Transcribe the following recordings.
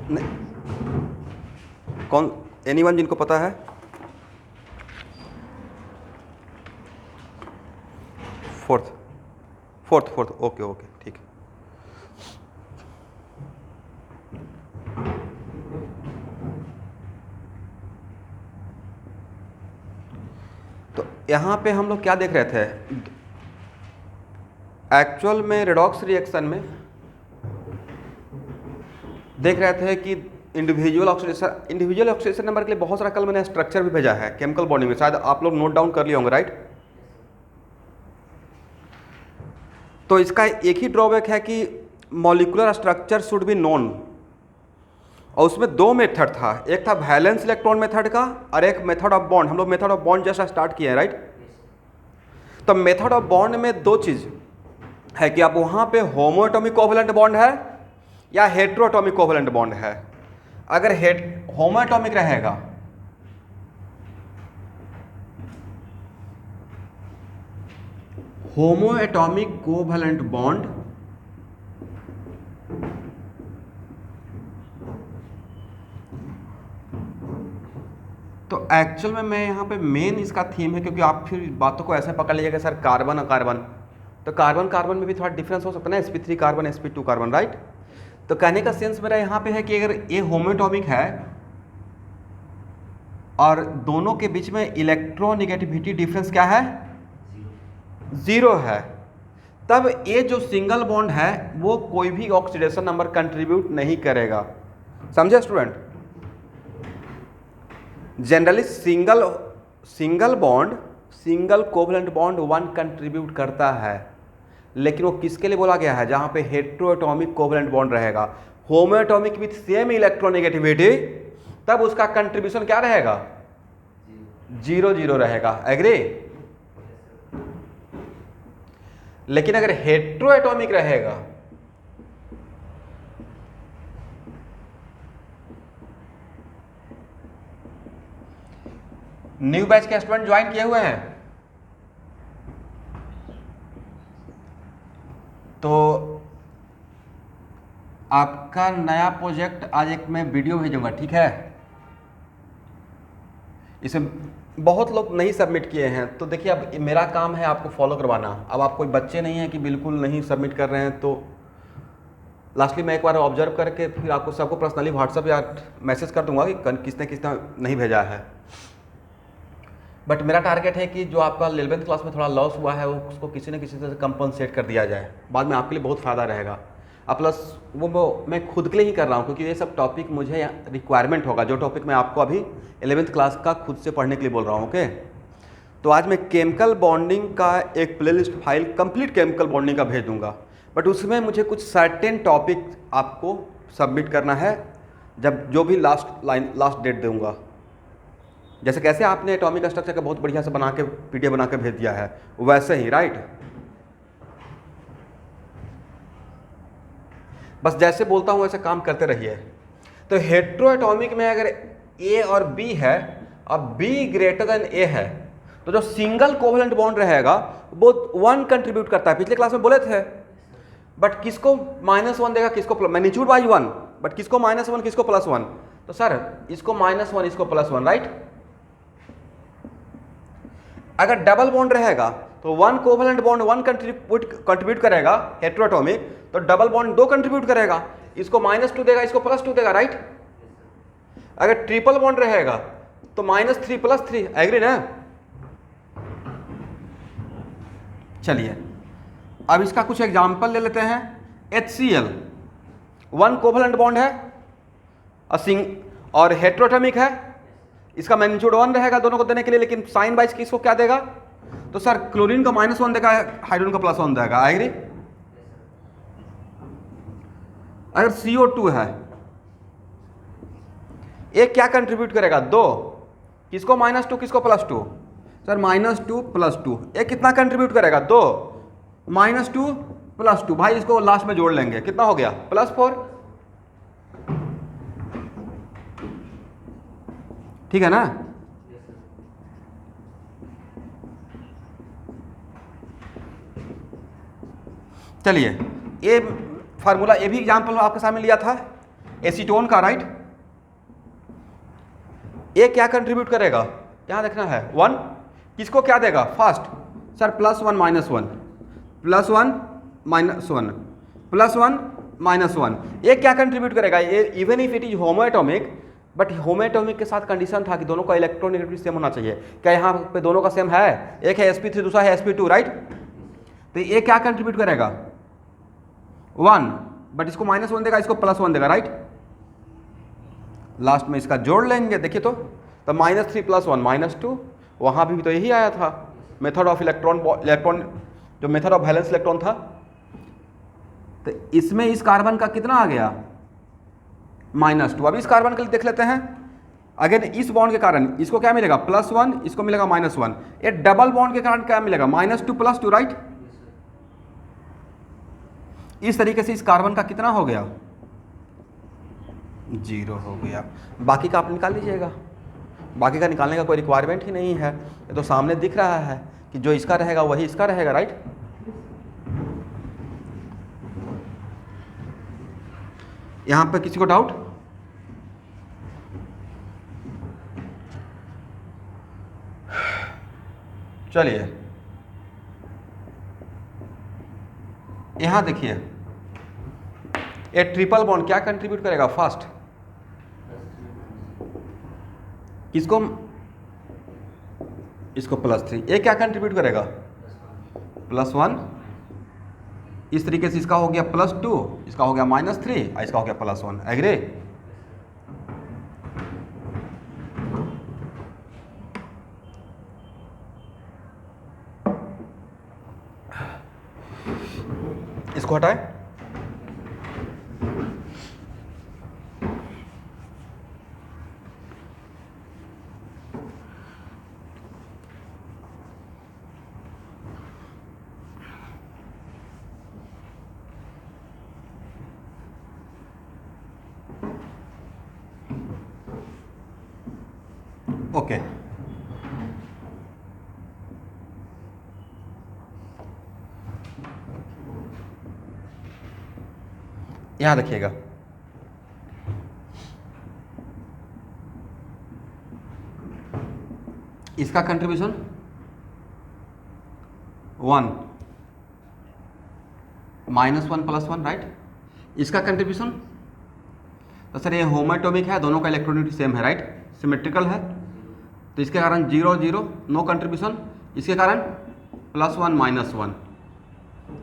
नहीं, कौन, एनीवन जिनको पता है? फोर्थ, ओके ओके ठीक है। तो यहाँ पे हम लोग क्या देख रहे थे? एक्चुअल में रेडॉक्स रिएक्शन में देख रहे थे कि इंडिविजुअल ऑक्सीडेशन नंबर के लिए बहुत सारा कल मैंने स्ट्रक्चर भी भेजा है केमिकल बॉन्डिंग में, शायद आप लोग नोट डाउन कर लिए होंगे, राइट? तो इसका एक ही ड्रॉबैक है कि molecular structure should be known, और उसमें दो मेथड था, एक था वैलेंस इलेक्ट्रॉन मेथड का और एक मेथड ऑफ बॉन्ड। हम लोग मेथड ऑफ बॉन्ड जैसा स्टार्ट किए हैं, राइट? तो मेथड ऑफ बॉन्ड में दो चीज़ है कि अब वहाँ पे होमोएटॉमिक कोवैलेंट बॉन्ड है या हेटेरोएटॉमिक कोवैलेंट बॉन्ड है। अगर होमोएटॉमिक रहेगा होमोएटॉमिक कोवैलेंट बॉन्ड तो एक्चुअल में मैं यहाँ पे मेन इसका थीम है, क्योंकि आप फिर बातों को ऐसे पकड़ लीजिएगा सर कार्बन और कार्बन, तो कार्बन कार्बन में भी थोड़ा डिफरेंस हो सकता है ना, sp3 carbon sp2 carbon, right? तो कहने का सेंस मेरा यहाँ पे है कि अगर ये होमोएटॉमिक है और दोनों के बीच में इलेक्ट्रोनेगेटिविटी डिफरेंस क्या है? जीरो है, तब ये जो सिंगल बॉन्ड है वो कोई भी ऑक्सीडेशन नंबर कंट्रीब्यूट नहीं करेगा। समझे student? Generally single bond, single covalent bond one contribute करता है, लेकिन वो किसके लिए बोला गया है? जहां पे हेटेरोएटॉमिक कोवैलेंट बॉन्ड रहेगा, होमोएटॉमिक विथ सेम इलेक्ट्रोनेगेटिविटी, तब उसका कंट्रीब्यूशन क्या रहेगा? 0 रहेगा। एग्री? लेकिन अगर हेटेरोएटॉमिक रहेगा न्यू बैच के स्टूडेंट ज्वाइन किए हुए हैं तो आपका नया प्रोजेक्ट आज एक मैं वीडियो भेजूंगा, ठीक है? इसे बहुत लोग नहीं सबमिट किए हैं, तो देखिए अब मेरा काम है आपको फॉलो करवाना। अब आप कोई बच्चे नहीं हैं कि बिल्कुल नहीं सबमिट कर रहे हैं, तो लास्टली मैं एक बार ऑब्जर्व करके फिर आपको सबको पर्सनली व्हाट्सएप या मैसेज कर दूंगा कि किसने किसने नहीं भेजा है। बट मेरा टारगेट है कि जो आपका 11th क्लास में थोड़ा लॉस हुआ है वो उसको किसी न किसी तरह से कंपनसेट कर दिया जाए, बाद में आपके लिए बहुत फ़ायदा रहेगा। और प्लस वो मैं खुद के लिए ही कर रहा हूँ, क्योंकि ये सब टॉपिक मुझे रिक्वायरमेंट होगा, जो टॉपिक मैं आपको अभी 11th क्लास का खुद से पढ़ने के लिए बोल रहा हूँ। ओके, तो आज मैं केमिकल बॉन्डिंग का एक playlist file complete chemical bonding का भेज दूँगा, बट उसमें मुझे कुछ सर्टेन टॉपिक आपको सबमिट करना है, जब जो भी लास्ट डेट दूँगा। जैसे कैसे आपने एटॉमिक स्ट्रक्चर का बहुत बढ़िया से बना के पीडीएफ बना के भेज दिया है, वैसे ही, राइट? बस जैसे बोलता हूँ वैसे काम करते रहिए। तो हेटेरोएटॉमिक में अगर ए और बी है और बी ग्रेटर देन ए है, तो जो सिंगल कोवैलेंट बॉन्ड रहेगा वो 1 कंट्रीब्यूट करता है। पिछले क्लास में बोले थे, बट किसको -1 देगा, किसको मैग्नीट्यूड बाई 1, बट किसको -1 किसको +1? तो सर इसको -1 इसको +1, राइट? अगर डबल बॉन्ड रहेगा तो 1 कोवैलेंट बॉन्ड 1 कंट्रीब्यूट करेगा हेटेरोएटॉमिक, तो डबल बॉन्ड 2 कंट्रीब्यूट करेगा, इसको -2 देगा इसको +2 देगा, राइट? अगर ट्रिपल बॉन्ड रहेगा तो -3 +3, एग्री ना? चलिए अब इसका कुछ एग्जांपल ले लेते हैं। HCl 1 कोवैलेंट बॉन्ड है और हेटेरोएटॉमिक है, इसका मैग्नीट्यूड 1 रहेगा दोनों को देने के लिए, लेकिन साइन वाइज किसको क्या देगा? तो सर क्लोरीन का -1 देगा, हाइड्रोजन का +1 देगा, एग्री? अगर CO2 है, एक क्या कंट्रीब्यूट करेगा? 2, किसको -2 किसको +2? सर -2 +2, एक कितना कंट्रीब्यूट करेगा? 2, -2 +2, भाई इसको लास्ट में जोड़ लेंगे, कितना हो गया? +4, ठीक है ना? चलिए ये फार्मूला, ये भी एग्जाम्पल आपके सामने लिया था, एसीटोन का, राइट। ये क्या कंट्रीब्यूट करेगा, यहां देखना है 1, किसको क्या देगा फास्ट, सर +1 -1 +1 -1 +1 -1, ये क्या कंट्रीब्यूट करेगा, ये even if it is homoatomic, but homoatomic के साथ कंडीशन था कि दोनों का इलेक्ट्रोनेगेटिव सेम होना चाहिए। क्या यहाँ पे दोनों का सेम है, एक है sp3 दूसरा है sp2, राइट। तो ये क्या कंट्रीब्यूट करेगा 1, बट इसको -1 देगा, इसको +1 देगा, राइट। लास्ट में इसका जोड़ लेंगे, देखिए तो -3 + 1 -2, वहाँ भी तो यही आया था मेथड ऑफ इलेक्ट्रॉन जो मेथड ऑफ वैलेंस इलेक्ट्रॉन था। तो इसमें इस कार्बन का कितना आ गया -2। अब इस कार्बन के लिए देख लेते हैं, अगेन इस बॉन्ड के कारण इसको क्या मिलेगा +1, इसको मिलेगा -1, ये डबल बॉन्ड के कारण क्या मिलेगा -2 + 2, राइट। इस तरीके से इस कार्बन का कितना हो गया 0 हो गया। बाकी का आप निकाल लीजिएगा, बाकी का निकालने का कोई रिक्वायरमेंट ही नहीं है, ये तो सामने दिख रहा है कि जो इसका रहेगा वही इसका रहेगा, राइट। यहां पे किसी को डाउट, चलिए यहां देखिए, ये ट्रिपल बॉन्ड क्या कंट्रीब्यूट करेगा फास्ट, किसको, इसको +3, ये क्या कंट्रीब्यूट करेगा +1, इस तरीके से इसका हो गया +2, इसका हो गया -3 और इसका हो गया +1, एग्री। इसको हटाए, ओके। यहां देखिएगा, इसका कंट्रीब्यूशन 1 -1 +1, राइट। इसका कंट्रीब्यूशन, तो सर ये होमोएटॉमिक है, दोनों का इलेक्ट्रोनेगेटिव सेम है, राइट, सिमेट्रिकल है, तो इसके कारण 0 0 नो कंट्रीब्यूशन, इसके कारण +1 -1।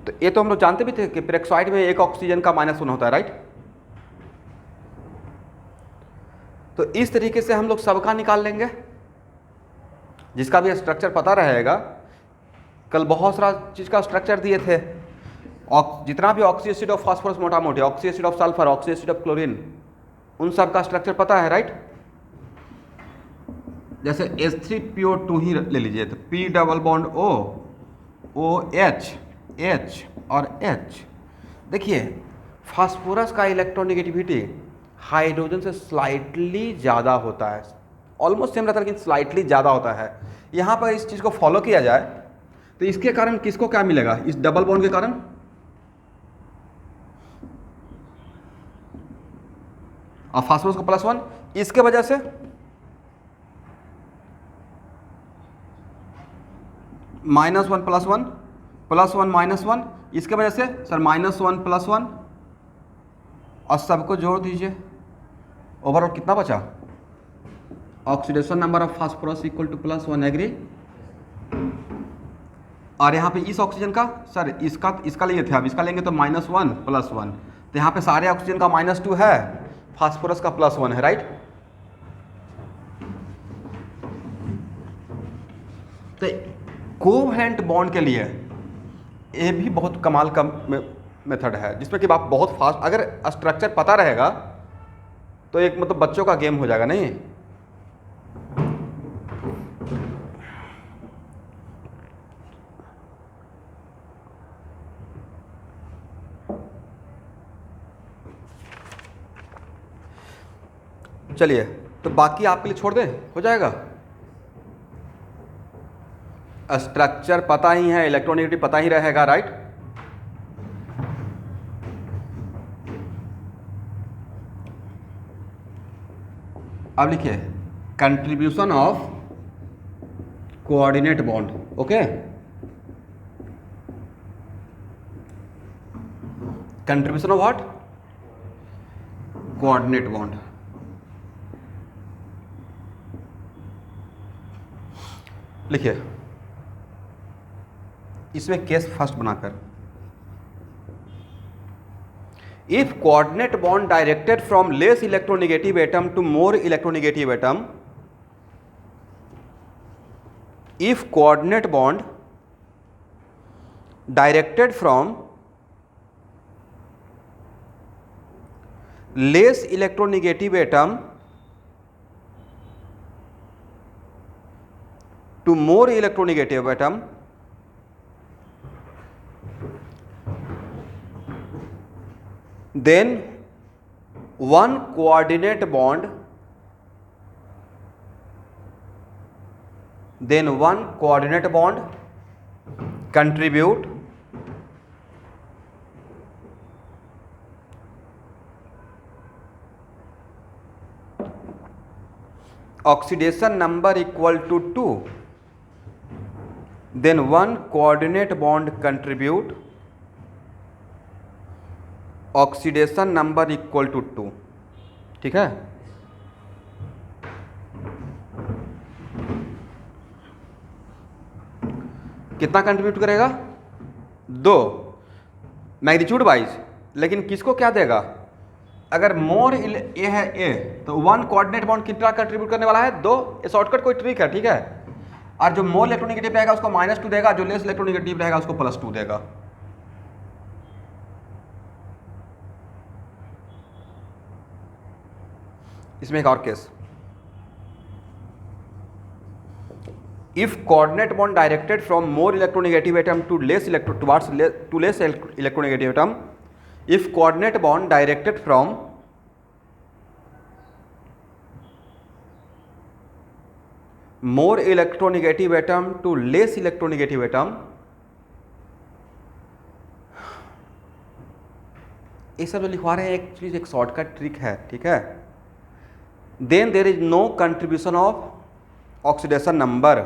तो ये तो हम लोग जानते भी थे कि पेरोक्साइड में एक ऑक्सीजन का -1 होता है, राइट। तो इस तरीके से हम लोग सबका निकाल लेंगे, जिसका भी स्ट्रक्चर पता रहेगा। कल बहुत सारा चीज़ का स्ट्रक्चर दिए थे, जितना भी ऑक्सी एसिड ऑफ फास्फोरस मोटा मोटी, oxy acid of sulphur, oxy acid of chlorine, उन सब का स्ट्रक्चर पता है, राइट। जैसे H3PO2 ही ले लीजिए, तो P double bond O, OH, H और H। देखिए फास्फोरस का इलेक्ट्रोनेगेटिविटी हाइड्रोजन से स्लाइटली ज़्यादा होता है, ऑलमोस्ट सेम रहता है लेकिन स्लाइटली ज़्यादा होता है। यहाँ पर इस चीज़ को फॉलो किया जाए तो इसके कारण किसको क्या मिलेगा, इस डबल बॉन्ड के कारण और फास्फोरस को +1, इसके वजह से -1 +1 +1 -1, इसके वजह से सर -1 +1, और सबको जोड़ दीजिए, ओवरऑल कितना बचा, oxidation number of phosphorus equal to +1, agree. और यहाँ पे इस ऑक्सीजन का, सर इसका लिए थे, अब इसका लेंगे तो -1 +1, तो यहाँ पे सारे ऑक्सीजन का -2 है, फास्फोरस का +1 है, राइट। तो कोवैलेंट बॉन्ड के लिए ये भी बहुत कमाल का मेथड है, जिसमें कि आप बहुत फास्ट, अगर स्ट्रक्चर पता रहेगा तो एक मतलब बच्चों का गेम हो जाएगा, नहीं। चलिए तो बाकी आपके लिए छोड़ दें, हो जाएगा। स्ट्रक्चर पता ही है, इलेक्ट्रोनेगेटिव पता ही रहेगा, राइट। अब लिखिए contribution of coordinate bond, okay, contribution of what, coordinate bond. लिखिए इसमें केस फर्स्ट बनाकर, if coordinate bond directed from less electronegative atom to more electronegative atom, if coordinate bond directed from less electronegative atom to more electronegative atom, then one coordinate bond contribute oxidation number equal to 2, then one coordinate bond contribute oxidation number equal to 2, ठीक है। कितना contribute करेगा, 2 magnitude wise, लेकिन किसको क्या देगा, अगर मोर ए है ए तो वन कोऑर्डिनेट बॉन्ड कितना कंट्रीब्यूट करने वाला है, 2। ये शॉर्टकट कोई ट्रिक है, ठीक है। और जो मोर इलेक्ट्रोनेगेटिव रहेगा उसको -2 देगा, जो लेस इलेक्ट्रोनेगेटिव रहेगा उसको +2 देगा। इसमें एक और case, if coordinate bond directed from more electronegative atom to less electronegative atom, if coordinate bond directed from more electronegative atom to less electronegative atom, ये सब जो लिखवा रहे हैं एक्चुअली एक शॉर्टकट ट्रिक है, ठीक है। Then there is no contribution of oxidation number,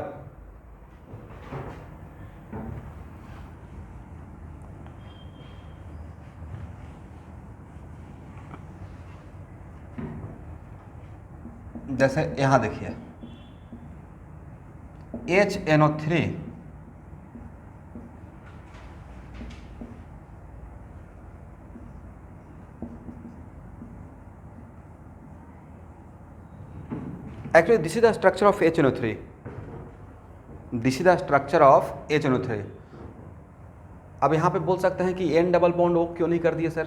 जैसे यहां देखिए HNO3 actually this is the structure of HNO3, this is the structure of HNO3। अब यहाँ पे बोल सकते हैं कि N डबल बॉन्ड O क्यों नहीं कर दिए सर,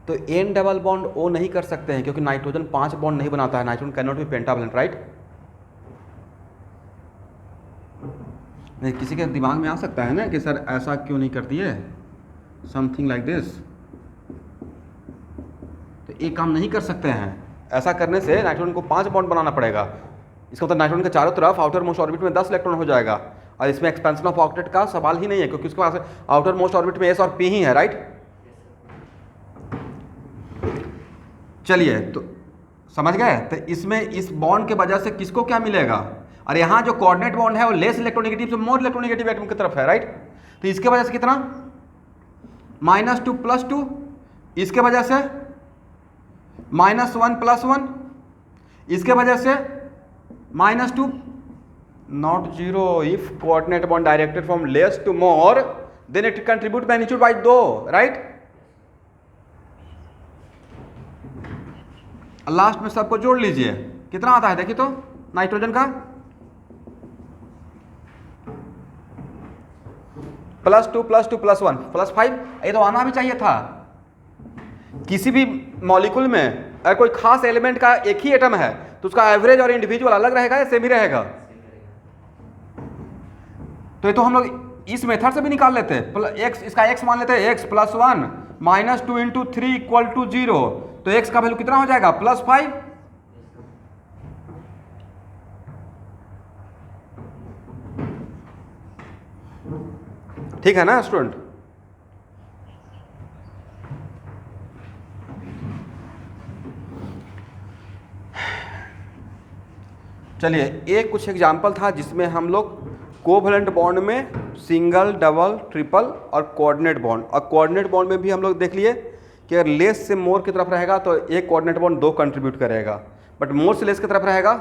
तो N डबल बॉन्ड O नहीं कर सकते हैं क्योंकि नाइट्रोजन 5 बॉन्ड नहीं बनाता है, nitrogen can not be pentavalent, right. नहीं, किसी के दिमाग में आ सकता है ना कि सर ऐसा क्यों नहीं कर दिए, समथिंग लाइक दिस, तो एक काम नहीं कर सकते हैं। ऐसा करने से नाइट्रोजन को 5 बॉन्ड बनाना पड़ेगा, इसका मतलब नाइट्रोजन के चारों तरफ आउटर मोस्ट ऑर्बिट में 10 इलेक्ट्रॉन हो जाएगा, और इसमें एक्सपेंशन ऑफ ऑक्टेट का सवाल ही नहीं है क्योंकि उसके पास आउटर मोस्ट ऑर्बिट में S और P ही है, राइट। चलिए तो समझ गए, तो इसमें इस बॉन्ड के वजह से किसको क्या मिलेगा, और यहाँ जो कोऑर्डिनेट बॉन्ड है वो लेस इलेक्ट्रोनेगेटिव से मोर इलेक्ट्रोनेगेटिव एटम की तरफ है, राइट। तो इसके वजह से कितना -2 +2, इसके वजह से -1 +1, इसके वजह से -2 not 0। if coordinate bond directed from less to more then it contribute magnitude by 2, right। Last में सबको जोड़ लीजिए, कितना आता है देखिए तो, नाइट्रोजन का +2 +2 +1 +5, ये तो आना भी चाहिए था। किसी भी मॉलिक्यूल में अगर कोई खास एलिमेंट का एक ही एटम है तो उसका एवरेज और इंडिविजुअल अलग रहेगा या सेम ही रहेगा, तो ये तो हम लोग इस मेथड से भी निकाल लेते हैं। x, इसका x मान लेते हैं x +1 -2 × 3 = 0, तो x का वैल्यू कितना हो जाएगा +5। ठीक है ना स्टूडेंट। चलिए, एक कुछ एग्जाम्पल था जिसमें हम लोग कोवैलेंट बॉन्ड में सिंगल, डबल, ट्रिपल और कोऑर्डिनेट बॉन्ड, और कोऑर्डिनेट बॉन्ड में भी हम लोग देख लिए कि अगर लेस से मोर की तरफ रहेगा तो एक कोऑर्डिनेट बॉन्ड 2 कंट्रीब्यूट करेगा, बट मोर से लेस की तरफ रहेगा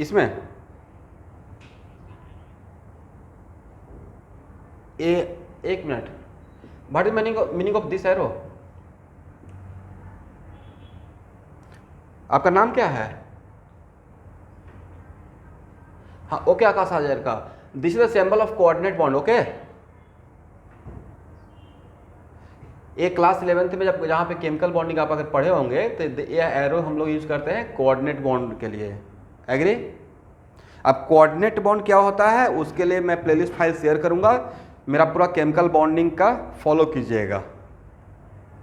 इसमें एक minute, what is meaning of this arrow? आपका नाम क्या है? हाँ ओके, आकाश हाजर का। This is the symbol of coordinate bond. Okay, एक क्लास 11th में जब जहाँ पे केमिकल बॉन्डिंग आप अगर पढ़े होंगे तो ये एरो हम लोग यूज करते हैं कोऑर्डिनेट बॉन्ड के लिए। एग्री? अब कोऑर्डिनेट बॉन्ड क्या होता है उसके लिए मैं प्लेलिस्ट फाइल शेयर करूंगा, मेरा पूरा केमिकल बॉन्डिंग का फॉलो कीजिएगा।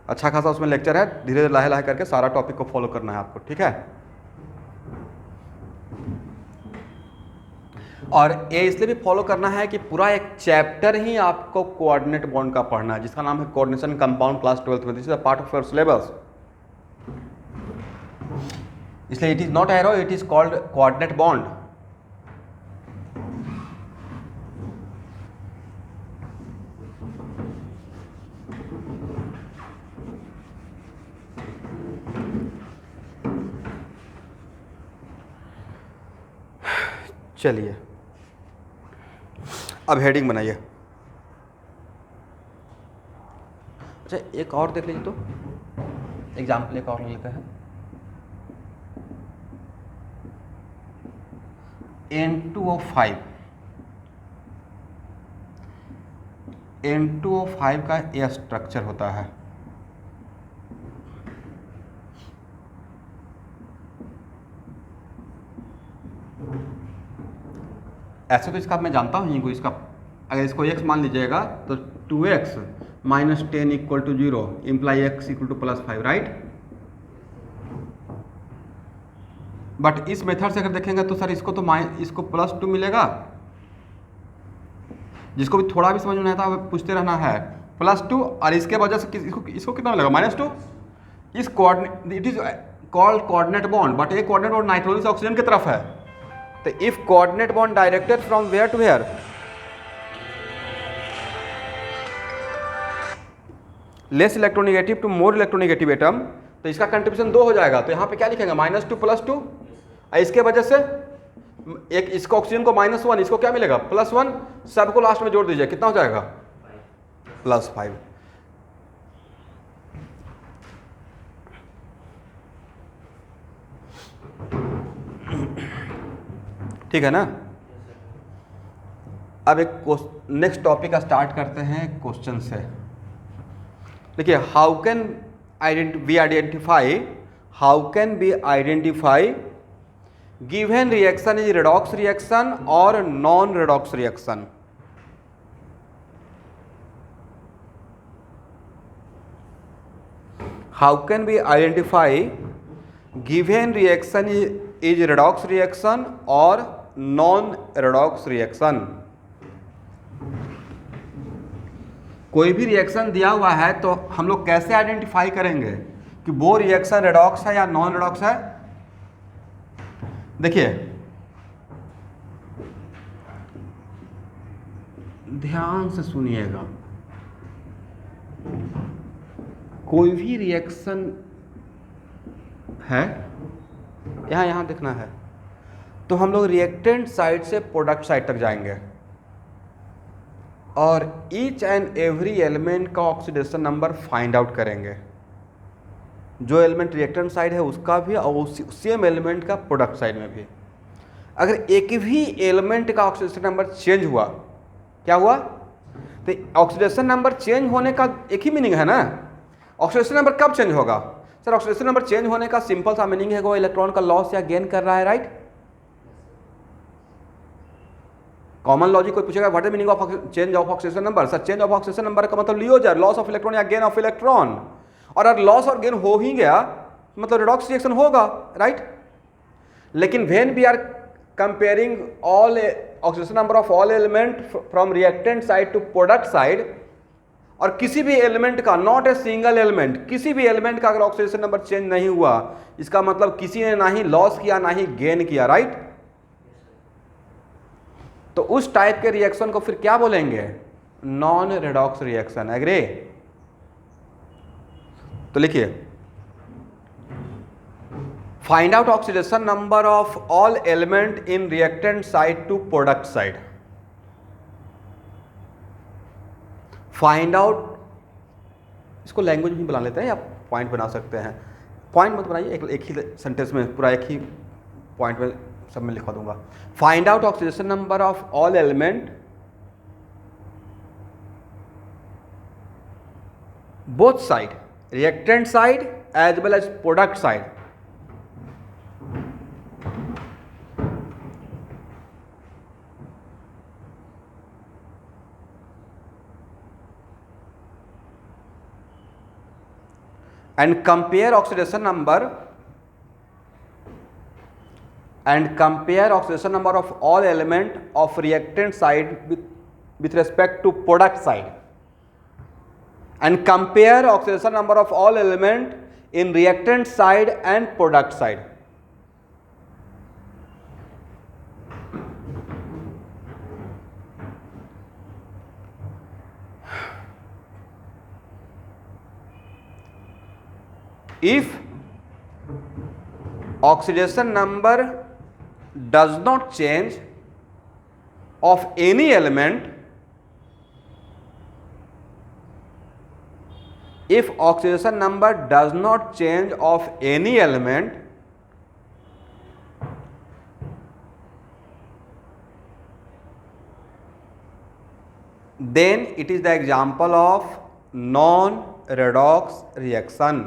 अच्छा खासा उसमें लेक्चर है, धीरे धीरे लाहे लाहे करके सारा टॉपिक को फॉलो करना है आपको, ठीक है? और ये इसलिए भी फॉलो करना है कि पूरा एक चैप्टर ही आपको कोऑर्डिनेट बॉन्ड का पढ़ना है, जिसका नाम है कोऑर्डिनेशन कंपाउंड, क्लास 12th में। This is a part of your syllabus, इसलिए it is not arrow, it is called coordinate bond. चलिए, अब हेडिंग बनाइए। अच्छा, एक और देख लीजिए तो, एग्जाम्पल एक और ले लेते हैं। N2O5, N2O5 का ये स्ट्रक्चर होता है। ऐसे तो इसका मैं जानता हूँ इनको, इसका अगर इसको x मान लीजिएगा तो 2x minus 10 equal to 0 imply x equal to +5, right? But इस मेथड से अगर देखेंगे तो सर इसको तो इसको +2 मिलेगा। जिसको भी थोड़ा भी समझ में नहीं आता पूछते रहना है। +2 और इसके वजह से इसको कितना मिलेगा? -2। इस coordinate, it is called coordinate bond, but ये कोऑर्डिनेट बॉन्ड नाइट्रोजन से ऑक्सीजन की तरफ है। तो if coordinate bond directed from where to where, less electronegative to more electronegative atom, तो इसका कंट्रीब्यूशन 2 हो जाएगा। तो यहाँ पे क्या लिखेंगे? -2 +2। इसके वजह से एक इसको ऑक्सीजन को -1, इसको क्या मिलेगा? +1। सबको लास्ट में जोड़ दीजिए, कितना हो जाएगा? +5। ठीक है ना? अब एक नेक्स्ट टॉपिक का स्टार्ट करते हैं क्वेश्चन से। देखिए, how can be identify given reaction is redox reaction और non redox reaction. How can be identify given reaction is redox reaction और नॉन रेडॉक्स रिएक्शन। कोई भी रिएक्शन दिया हुआ है तो हम लोग कैसे आइडेंटिफाई करेंगे कि वो रिएक्शन रेडॉक्स है या नॉन रेडॉक्स है? देखिए, ध्यान से सुनिएगा। कोई भी रिएक्शन है, यहां देखना है, तो हम लोग रिएक्टेंट साइड से प्रोडक्ट साइड तक जाएंगे और ईच एंड एवरी एलिमेंट का ऑक्सीडेशन नंबर फाइंड आउट करेंगे। जो एलिमेंट रिएक्टेंट साइड है उसका भी और सेम एलिमेंट का प्रोडक्ट साइड में भी। अगर एक भी एलिमेंट का ऑक्सीडेशन नंबर चेंज हुआ, क्या हुआ? तो ऑक्सीडेशन नंबर चेंज होने का एक ही मीनिंग है ना। ऑक्सीडेशन नंबर कब चेंज होगा? सर, ऑक्सीडेशन नंबर चेंज होने का सिंपल सा मीनिंग है वो इलेक्ट्रॉन का लॉस या गेन कर रहा है, राइट? कॉमन लॉजिक कोई पूछेगा what is meaning of change of oxidation number? Sir, change of oxidation number का मतलब लियो जाए लॉस ऑफ इलेक्ट्रॉन या गेन ऑफ इलेक्ट्रॉन। और अगर लॉस और गेन हो ही गया मतलब रेडॉक्स रिएक्शन होगा, राइट? लेकिन when we are comparing all oxidation number of all element from reactant side to product side, और किसी भी एलिमेंट का, नॉट ए सिंगल एलिमेंट, किसी भी एलिमेंट का अगर ऑक्सीडेशन नंबर चेंज नहीं हुआ, इसका मतलब किसी ने ना ही लॉस किया ना ही गेन किया, राइट। तो उस टाइप के रिएक्शन को फिर क्या बोलेंगे, नॉन रेडॉक्स रिएक्शन, एग्री। तो लिखिए, find out oxidation number of all element in reactant side to product side. Find out, इसको लैंग्वेज भी बना लेते हैं या पॉइंट बना सकते हैं, पॉइंट मत बनाइए, एक ही सेंटेंस में पूरा एक ही पॉइंट में सब में लिखवा दूंगा। Find out oxidation number of all element both side, reactant side as well as product side. and compare oxidation number of all element of reactant side with respect to product side, and compare oxidation number of all element in reactant side and product side. If oxidation number does not change of any element, if oxidation number does not change of any element, then it is the example of non-redox reaction.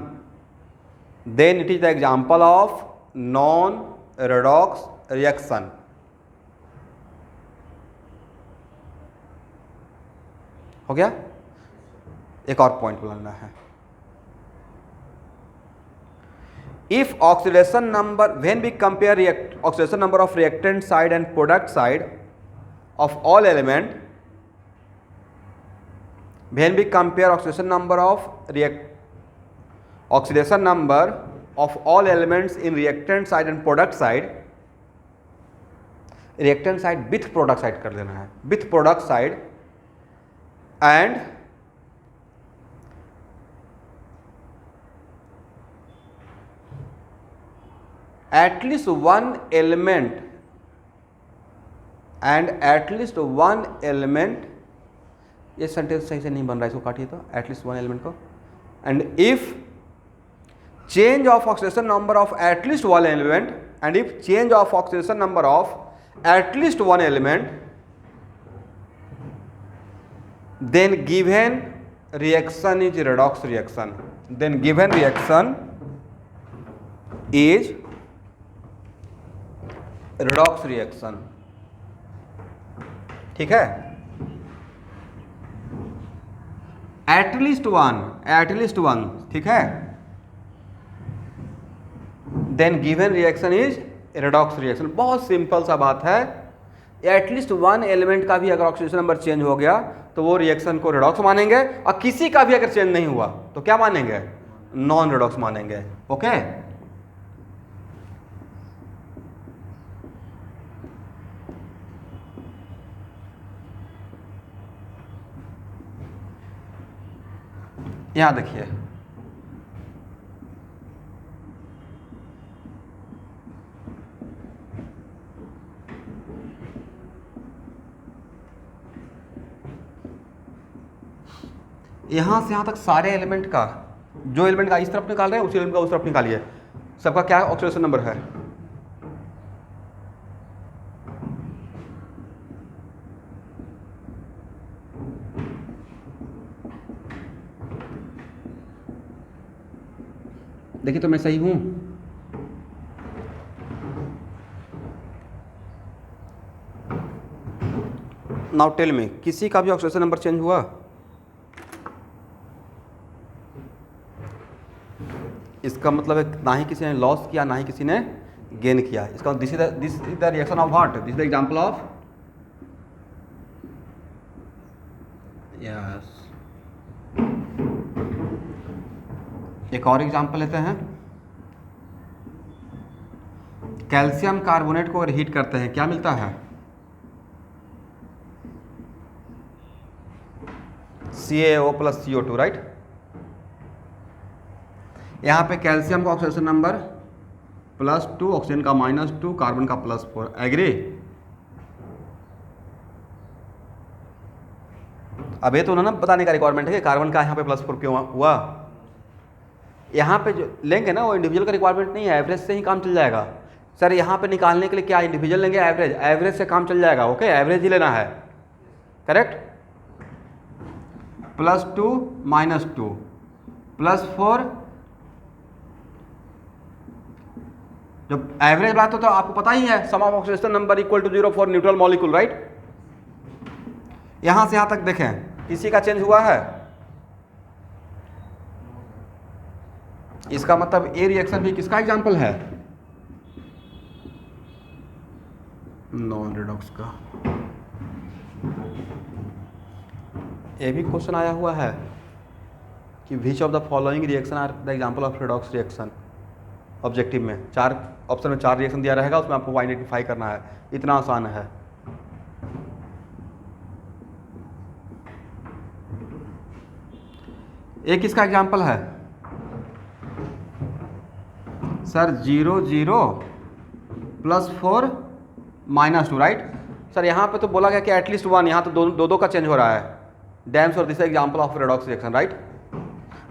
Then it is the example of non-redox reaction. हो गया। एक और point बोलना है, if oxidation number, when we compare oxidation number of reactant side and product side of all element, when we compare oxidation number of all elements in reactant side and product side, reactant side with product side कर देना है, with product side, and at least one element ये sentence सही से नहीं बन रहा है, इसको काटिए तो, एटलीस्ट वन एलिमेंट को, and if change of oxidation number of at least one element, and if change of oxidation number of at least one element, then given reaction is redox reaction. Then given reaction is redox reaction. ठीक है, at least one, ठीक है, then given reaction is redox reaction. बहुत simple सा बात है, at least one element का भी अगर ऑक्सीडेशन नंबर चेंज हो गया तो वो रिएक्शन को रेडॉक्स मानेंगे, और किसी का भी अगर चेंज नहीं हुआ तो क्या मानेंगे, नॉन रेडॉक्स मानेंगे। ओके, यहां देखिए, यहाँ से यहाँ तक सारे एलिमेंट का, जो एलिमेंट का इस तरफ निकाल रहे हैं उसी एलिमेंट का उस तरफ निकालिए, सबका क्या ऑक्सीडेशन नंबर है, देखिए तो मैं सही हूं, नाउ टेल मी, किसी का भी ऑक्सीडेशन नंबर चेंज हुआ, इसका मतलब है ना ही किसी ने लॉस किया ना ही किसी ने गेन किया। इसका this is the reaction of what, this is the example of, yes, एक और एग्जांपल लेते हैं। कैल्शियम कार्बोनेट को अगर हीट करते हैं क्या मिलता है? CaO plus CO2, right. यहाँ पे कैल्शियम का ऑक्सीडेशन नंबर +2, ऑक्सीजन का -2, कार्बन का +4, एग्री? अब ये तो ना बताने का रिक्वायरमेंट है कि कार्बन का यहाँ पे +4 क्यों हुआ। यहाँ पे जो लेंगे ना वो इंडिविजुअल का रिक्वायरमेंट नहीं है, एवरेज से ही काम चल जाएगा। सर यहाँ पे निकालने के लिए क्या इंडिविजुअल लेंगे? एवरेज, एवरेज से काम चल जाएगा। ओके, एवरेज ही लेना है, करेक्ट। +2 -2 +4, जब एवरेज बात हो तो आपको पता ही है sum of oxidation number equal to 0 for neutral molecule, right. यहां से यहां तक देखें किसी का चेंज हुआ है? इसका मतलब ए रिएक्शन भी किसका एग्जांपल है? नॉन रिडॉक्स का। ये भी क्वेश्चन आया हुआ है कि which of the following reaction are the example of redox reaction. Objective में 4 ऑप्शन में 4 रिएक्शन दिया रहेगा, उसमें आपको आइडेंटिफाई करना है। इतना आसान है। एक किसका एग्जांपल है? Sir 0 0 +4 -2, right. सर यहाँ पे तो बोला गया कि एटलीस्ट 1, यहाँ तो दो का चेंज हो रहा है। Damn sure this is example of redox reaction, right.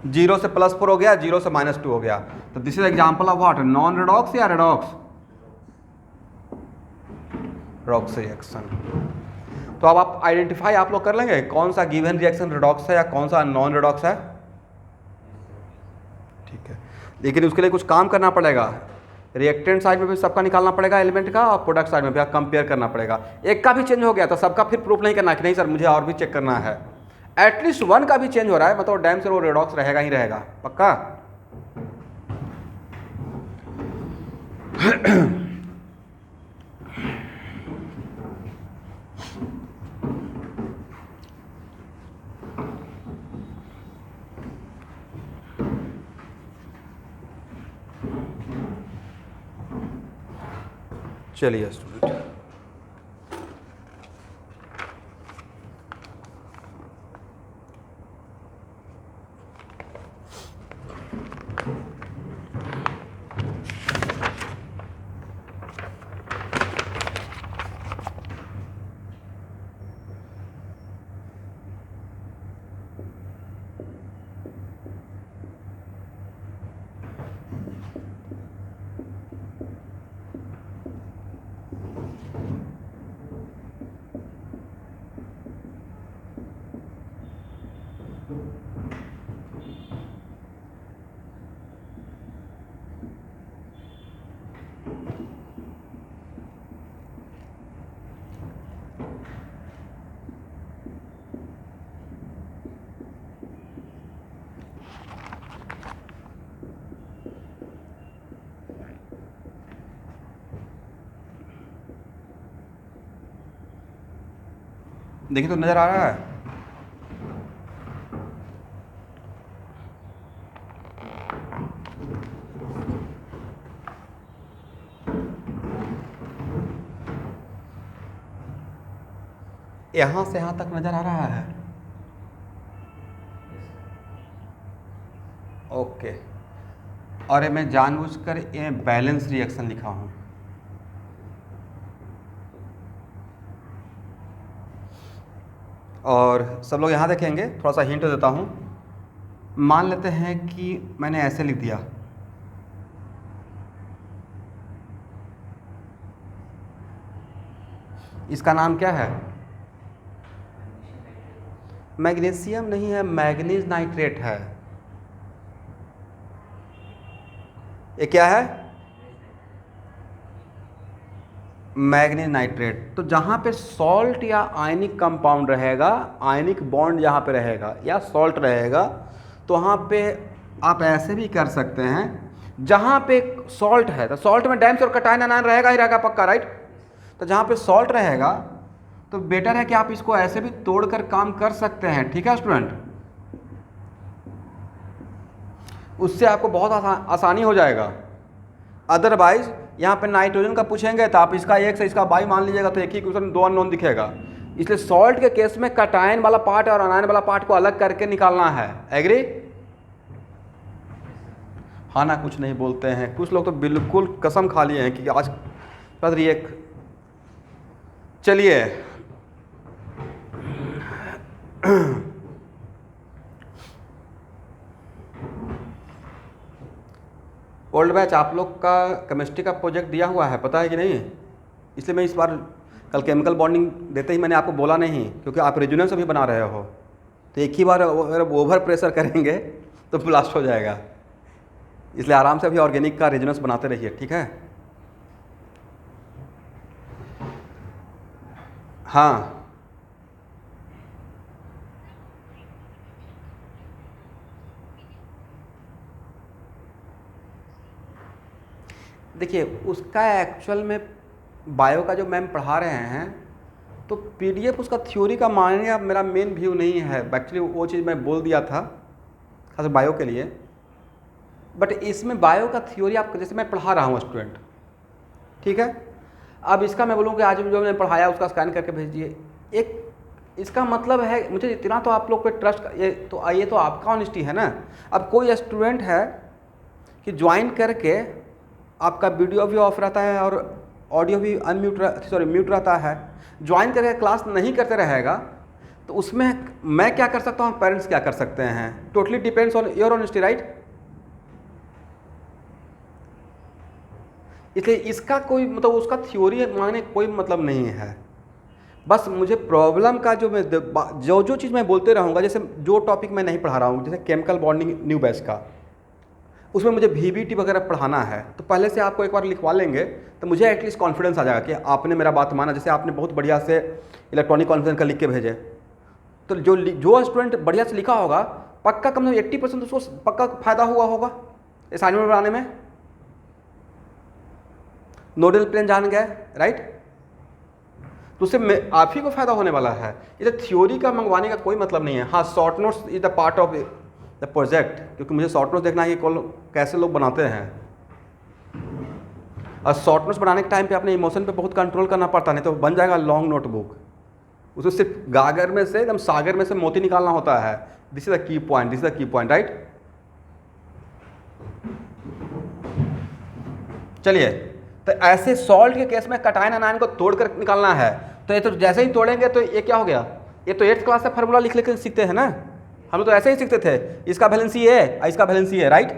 0 से +4 हो गया, 0 से -2 हो गया, तो this is example of what? Non redox या रिडॉक्स? Redox reaction. तो अब आप आइडेंटिफाई आप लोग कर लेंगे कौन सा गिवन रिएक्शन रिडॉक्स है या कौन सा नॉन रिडॉक्स है, ठीक है। लेकिन उसके लिए कुछ काम करना पड़ेगा। रिएक्टेंट साइड में भी सबका निकालना पड़ेगा एलिमेंट का, और प्रोडक्ट साइड में भी कंपेयर करना पड़ेगा। एक का भी चेंज हो गया तो सबका फिर प्रूफ नहीं करना कि नहीं सर मुझे और भी चेक करना है। एटलीस्ट 1 का भी चेंज हो रहा है मतलब डैम से वो रिडॉक्स रहेगा ही रहेगा, पक्का। चलिए स्टूडेंट, देखिए तो नजर आ रहा है। यहां से यहां तक नजर आ रहा है, ओके। और ये मैं जानबूझकर ये बैलेंस रिएक्शन लिखा हूं। और सब लोग यहाँ देखेंगे, थोड़ा सा हिंट देता हूँ। मान लेते हैं कि मैंने ऐसे लिख दिया, इसका नाम क्या है? मैग्नीशियम नहीं है, मैग्नीज नाइट्रेट है। ये क्या है? Manganese nitrate. तो जहाँ पे सॉल्ट या आयनिक कंपाउंड रहेगा, आयनिक बॉन्ड जहाँ पे रहेगा या सॉल्ट रहेगा, तो वहाँ पे आप ऐसे भी कर सकते हैं। जहाँ पे सॉल्ट है तो सॉल्ट में डैम्स और कटायन आयन रहेगा ही रहेगा, पक्का, राइट। तो जहाँ पे सॉल्ट रहेगा तो बेटर है कि आप इसको ऐसे भी तोड़कर काम कर सकते हैं, ठीक है स्टूडेंट। उससे आपको बहुत आसानी हो जाएगा। अदरवाइज यहाँ पे नाइट्रोजन का पूछेंगे तो आप इसका एक से इसका बाई मान लीजिएगा तो एक ही क्वेश्चन 2 अननोन दिखेगा। इसलिए सॉल्ट के केस में कटायन वाला पार्ट और अनायन वाला पार्ट को अलग करके निकालना है। एग्री? हाँ ना, कुछ नहीं बोलते हैं। कुछ लोग तो बिल्कुल कसम खा लिए हैं कि आज पर ये। चलिए ओल्ड बैच, आप लोग का केमिस्ट्री का प्रोजेक्ट दिया हुआ है, पता है कि नहीं? इसलिए मैं इस बार कल केमिकल बॉन्डिंग देते ही मैंने आपको बोला नहीं, क्योंकि आप रेजोनेंस अभी बना रहे हो, तो एक ही बार अगर ओवर प्रेशर करेंगे तो ब्लास्ट हो जाएगा। इसलिए आराम से अभी ऑर्गेनिक का रेजोनेंस बनाते रहिए, ठीक है? हाँ, देखिए उसका एक्चुअल में बायो का जो मैम पढ़ा रहे हैं तो पीडीएफ उसका थ्योरी का मानने अब मेरा मेन व्यू नहीं है। एक्चुअली वो चीज़ मैं बोल दिया था खास बायो के लिए, बट इसमें बायो का थ्योरी आप जैसे मैं पढ़ा रहा हूँ स्टूडेंट, ठीक है? अब इसका मैं बोलूँ कि आज जो मैंने पढ़ाया उसका स्कैन करके भेज दिए, एक इसका मतलब है मुझे इतना तो आप लोग पे ट्रस्ट, ये तो आपका ऑनेस्टी है ना। अब कोई स्टूडेंट है कि ज्वाइन करके आपका वीडियो भी ऑफ रहता है और ऑडियो भी म्यूट रहता है, ज्वाइन करके क्लास नहीं करते रहेगा, तो उसमें मैं क्या कर सकता हूँ, पेरेंट्स क्या कर सकते हैं? Totally depends on your honesty, right? इसलिए इसका कोई मतलब उसका थ्योरी मांगने कोई मतलब नहीं है। बस मुझे प्रॉब्लम का जो चीज़ मैं बोलते रहूँगा, जैसे जो टॉपिक मैं नहीं पढ़ा रहा हूँ, जैसे केमिकल बॉन्डिंग न्यू बैच का, उसमें मुझे VBT वगैरह पढ़ाना है, तो पहले से आपको एक बार लिखवा लेंगे तो मुझे एटलीस्ट कॉन्फिडेंस आ जाएगा कि आपने मेरा बात माना। जैसे आपने बहुत बढ़िया से इलेक्ट्रॉनिक कॉन्फ्रेंस का लिख के भेजे, तो जो स्टूडेंट बढ़िया से लिखा होगा पक्का कम से कम 80% उसको पक्का फ़ायदा हुआ होगा असाइनमेंट बनाने में। नोडल प्लेन जान गए, राइट? तो उससे आप ही को फ़ायदा होने वाला है। इसे थ्योरी का मंगवाने का कोई मतलब नहीं है। हाँ, short notes is the part of the project, क्योंकि मुझे शॉर्ट नोट्स देखना है कि कैसे लोग बनाते हैं। और शॉर्ट नोट्स बनाने के टाइम पे अपने इमोशन पे बहुत कंट्रोल करना पड़ता, नहीं तो बन जाएगा लॉन्ग नोटबुक। उसको सिर्फ गागर में से एकदम सागर में से मोती निकालना होता है। This is the key point, this is the key point, right? चलिए, तो ऐसे सॉल्ट के केस में कटायन अनायन को तोड़कर निकालना है। तो ये तो जैसे ही तोड़ेंगे तो ये क्या हो गया, ये तो 8th क्लास से फार्मूला लिख लिख सीखते हैं ना, हम तो ऐसे ही सीखते थे। इसका वैलेंसी ये है, इसका वैलेंसी है, राइट?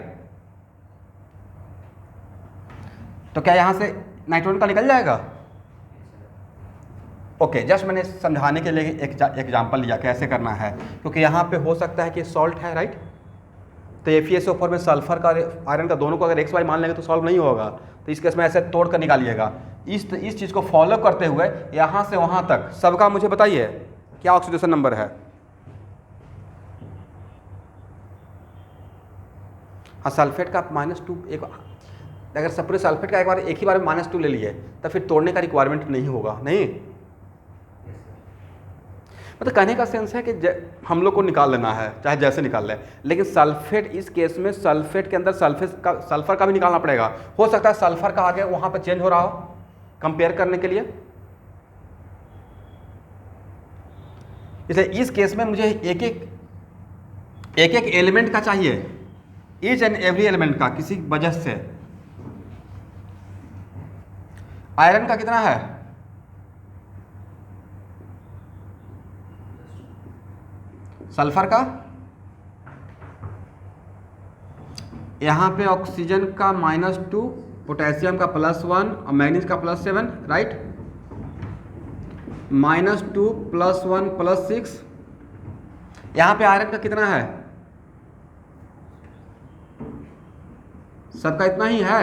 तो क्या यहां से नाइट्रोजन का निकल जाएगा? ओके, जस्ट मैंने समझाने के लिए एक एग्जाम्पल लिया कैसे करना है, क्योंकि यहाँ पे हो सकता है कि सॉल्ट है, राइट? तो FeSO4 में सल्फर का आयरन का दोनों को अगर XY मान लेंगे तो सॉल्व नहीं होगा। तो इस केस में ऐसे तोड़ कर निकालिएगा। इस चीज़ को फॉलो करते हुए यहाँ से वहाँ तक सबका मुझे बताइए क्या ऑक्सीडेशन नंबर है। हाँ, सल्फेट का -2 एक, अगर सप्रे सल्फेट का एक ही बार में -2 ले लिए तो फिर तोड़ने का रिक्वायरमेंट नहीं होगा, नहीं? मतलब कहने का सेंस है कि हम लोग को निकाल लेना है, चाहे जैसे निकाल लें, लेकिन सल्फेट, इस केस में सल्फेट के अंदर सल्फर का भी निकालना पड़ेगा। हो सकता है सल्फर का आगे वहाँ पर चेंज हो रहा हो कंपेयर करने के लिए। इसलिए इस केस में मुझे एक एक एलिमेंट का चाहिए, ईच एंड एवरी एलिमेंट का किसी वजह से। आयरन का कितना है? सल्फर का, यहाँ पे ऑक्सीजन का -2, पोटेशियम का +1 और मैग्नीज का +7, राइट? -2 +1 +6। यहाँ पे आयरन का कितना है? सबका इतना ही है,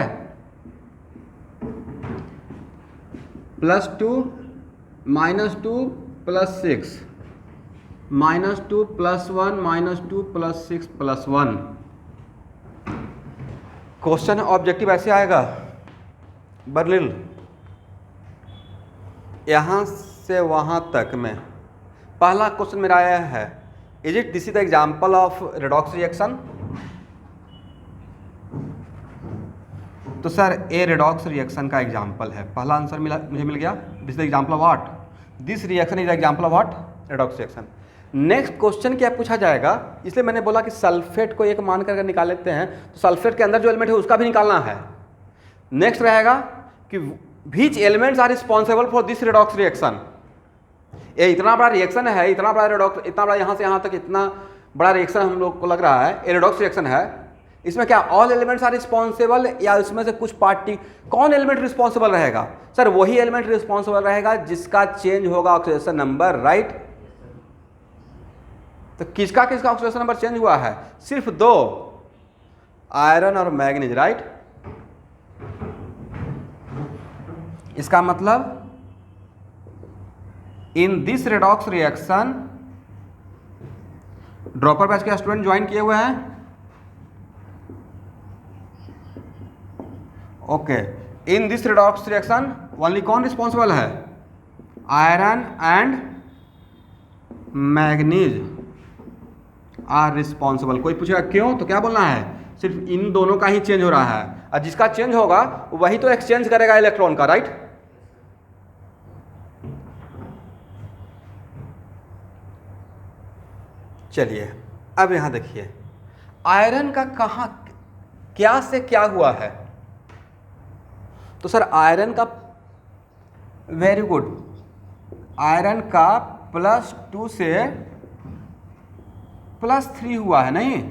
+2 -2 +6 -2 +1 -2 +6 +1। क्वेश्चन ऑब्जेक्टिव ऐसे आएगा, बर्लिन यहाँ से वहाँ तक में पहला क्वेश्चन मेरा आया है, is it this is the example of redox reaction? तो सर ए रेडॉक्स रिएक्शन का एग्जाम्पल है, पहला आंसर मुझे मिल गया। This example of what, this reaction is example of what, redox reaction. Next question क्या पूछा जाएगा, इसलिए मैंने बोला कि सल्फेट को एक मान करके निकाल लेते हैं, तो सल्फेट के अंदर जो एलिमेंट है उसका भी निकालना है। नेक्स्ट रहेगा कि which elements are responsible for this redox reaction. ये इतना बड़ा रिएक्शन है, इतना बड़ा रेडॉक्स, इतना बड़ा यहाँ से यहाँ तक इतना बड़ा रिएक्शन हम लोग को लग रहा है, ये रेडॉक्स रिएक्शन है। इसमें क्या ऑल एलिमेंट्स आर रिस्पॉन्सिबल या इसमें से कुछ पार्टी, कौन एलिमेंट रिस्पॉन्सिबल रहेगा? सर वही एलिमेंट रिस्पॉन्सिबल रहेगा जिसका चेंज होगा ऑक्सीडेशन नंबर, राइट। तो किसका किसका ऑक्सीडेशन नंबर चेंज हुआ है? सिर्फ दो, आयरन और मैग्नीज, राइट। इसका मतलब in this redox reaction, dropper batch के स्टूडेंट ज्वाइन किए हुए हैं? Okay, in this redox reaction only कौन रिस्पॉन्सिबल है? Iron and manganese are responsible. कोई पूछेगा क्यों, तो क्या बोलना है? सिर्फ इन दोनों का ही चेंज हो रहा है, और जिसका चेंज होगा वही तो एक्सचेंज करेगा इलेक्ट्रॉन का, राइट। चलिए अब यहां देखिए, आयरन का कहां क्या से क्या हुआ है। तो सर आयरन का, वेरी गुड, आयरन का +2 से +3 हुआ है, नहीं?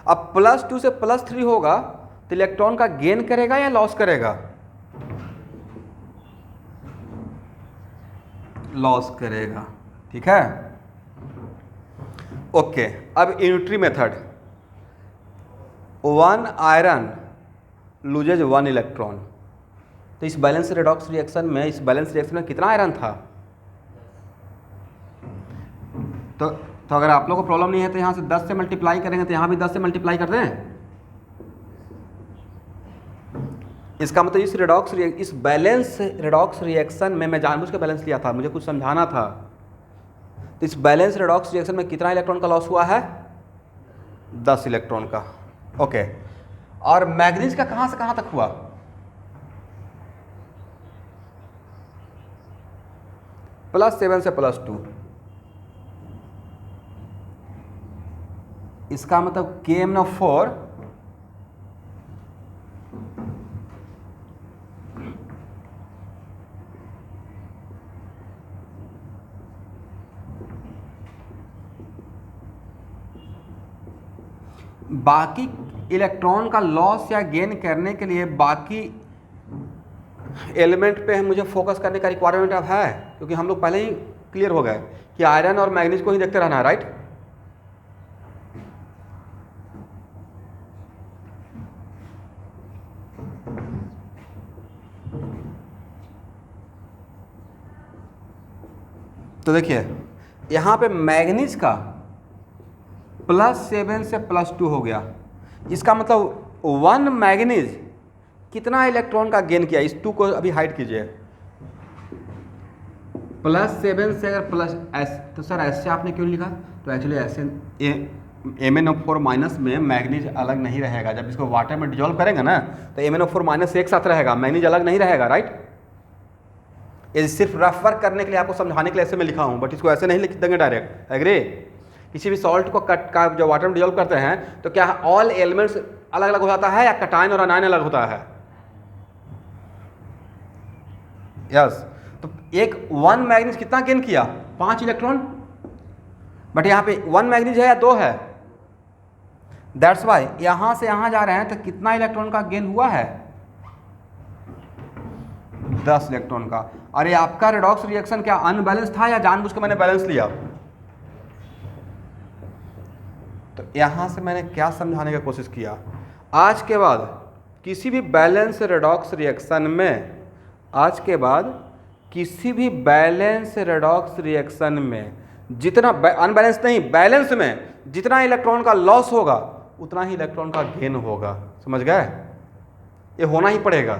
अब +2 से +3 होगा तो इलेक्ट्रॉन का गेन करेगा या लॉस करेगा? लॉस करेगा, ठीक है। ओके, अब unitary method, 1 iron loses 1 electron. तो इस बैलेंस रेडॉक्स रिएक्शन में, इस बैलेंस रिएक्शन में कितना आयरन था? तो अगर आप लोग को प्रॉब्लम नहीं है तो यहाँ से 10 से मल्टीप्लाई करेंगे, तो यहाँ भी 10 से मल्टीप्लाई कर दें। इसका मतलब इस बैलेंस रेडॉक्स रिएक्शन में, मैं जानबूझ के बैलेंस लिया था, मुझे कुछ समझाना था। तो इस बैलेंस रेडॉक्स रिएक्शन में कितना इलेक्ट्रॉन का लॉस हुआ है? 10 इलेक्ट्रॉन का। ओके, और मैग्नीज का कहाँ से कहाँ तक हुआ? +7 से +2। इसका मतलब KMnO4 बाकी इलेक्ट्रॉन का लॉस या गेन करने के लिए बाकी एलिमेंट पे मुझे फोकस करने का रिक्वायरमेंट अब है, क्योंकि हम लोग पहले ही क्लियर हो गए कि आयरन और मैग्नीज को ही देखते रहना है, राइट। तो देखिए यहाँ पे मैग्नीज का +7 से +2 हो गया। इसका मतलब 1 मैग्नीज कितना इलेक्ट्रॉन का गेन किया? इस 2 को अभी हाइड कीजिए। +7 से अगर +S, तो सर ऐसे आपने क्यों लिखा? तो एक्चुअली ऐसे MnO4 माइनस में मैग्नीज अलग नहीं रहेगा। जब इसको वाटर में डिजोल्व करेंगे ना, तो MnO4 माइनस एक साथ रहेगा, मैग्नीज अलग नहीं रहेगा, राइट। ये सिर्फ रफ वर्क करने के लिए, आपको समझाने के लिए ऐसे में लिखा हूँ, बट इसको ऐसे नहीं लिख देंगे डायरेक्ट, एग्री। किसी भी सॉल्ट को जब वाटर में डिजोल्व करते हैं तो क्या ऑल एलिमेंट्स अलग अलग हो जाता है या कटायन और अनायन अलग होता है? यस। तो एक 1 मैग्नीज कितना गेन किया? 5 इलेक्ट्रॉन, बट यहाँ पे 1 मैग्नीज है या 2 है? दैट्स वाई यहाँ से यहाँ जा रहे हैं तो कितना इलेक्ट्रॉन का गेन हुआ है? 10 इलेक्ट्रॉन का। और ये आपका रेडॉक्स रिएक्शन क्या अनबैलेंस था या जानबूझ के मैंने बैलेंस लिया? तो यहाँ से मैंने क्या समझाने की कोशिश किया, आज के बाद किसी भी बैलेंस रेडॉक्स रिएक्शन में, आज के बाद किसी भी बैलेंस रेडॉक्स रिएक्शन में जितना अनबैलेंस नहीं, बैलेंस में जितना इलेक्ट्रॉन का लॉस होगा उतना ही इलेक्ट्रॉन का गेन होगा। समझ गए? ये होना ही पड़ेगा,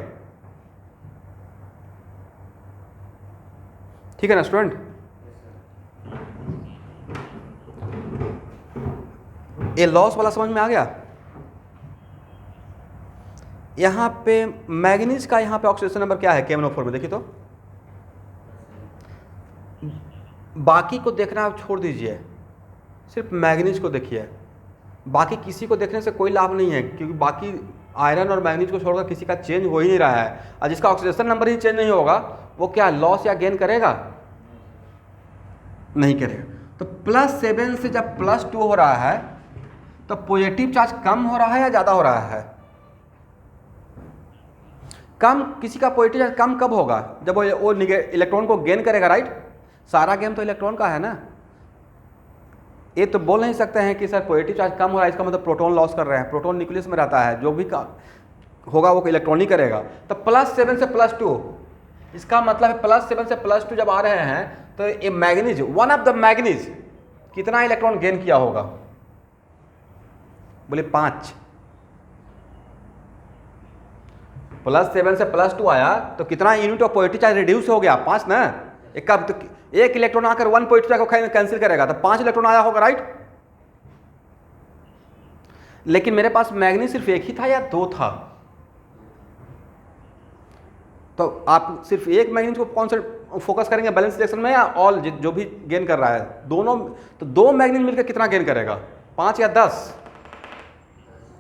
ठीक है ना स्टूडेंट? ये लॉस वाला समझ में आ गया? यहाँ पे मैग्नीज का यहाँ पे ऑक्सीडेशन नंबर क्या है KMnO4 में, देखिए तो। बाकी को देखना आप छोड़ दीजिए, सिर्फ मैग्नीज को देखिए। बाकी किसी को देखने से कोई लाभ नहीं है, क्योंकि बाकी आयरन और मैग्नीज को छोड़कर किसी का चेंज हो ही नहीं रहा है। और जिसका ऑक्सीडेशन नंबर ही चेंज नहीं होगा वो क्या लॉस या गेन करेगा? नहीं करेगा। तो +7 से जब +2 हो रहा है तो पॉजिटिव चार्ज कम हो रहा है या ज़्यादा हो रहा है? कम। किसी का पॉजिटिव चार्ज कम कब होगा? जब वो इलेक्ट्रॉन को गेन करेगा, राइट। सारा गेम तो इलेक्ट्रॉन का है ना। ये तो बोल नहीं सकते हैं कि सर पॉजिटिव चार्ज कम हो रहा है, इसका मतलब प्रोटॉन लॉस कर रहे हैं। प्रोटॉन न्यूक्लियस में रहता है, जो भी का होगा वो इलेक्ट्रॉन ही करेगा। तो +7 से +2, इसका मतलब है +7 से +2 जब आ रहे हैं तो ये manganese, one of the manganese कितना इलेक्ट्रॉन गेन किया होगा? बोले 5। +7 से +2 आया तो कितना unit of positive charge reduce हो गया? 5 ना। एक का तो एक इलेक्ट्रॉन आकर 1 पॉजिटिव चार्ज को कैंसिल करेगा तो 5 इलेक्ट्रॉन आया होगा, राइट। लेकिन मेरे पास मैग्नीज सिर्फ एक ही था या 2 था? तो आप सिर्फ एक मैग्नीज को कौन सा फोकस करेंगे, बैलेंस रिएक्शन में या ऑल जो भी गेन कर रहा है? दोनों। तो 2 मैग्नीज मिलकर कितना गेन करेगा? 5 या 10?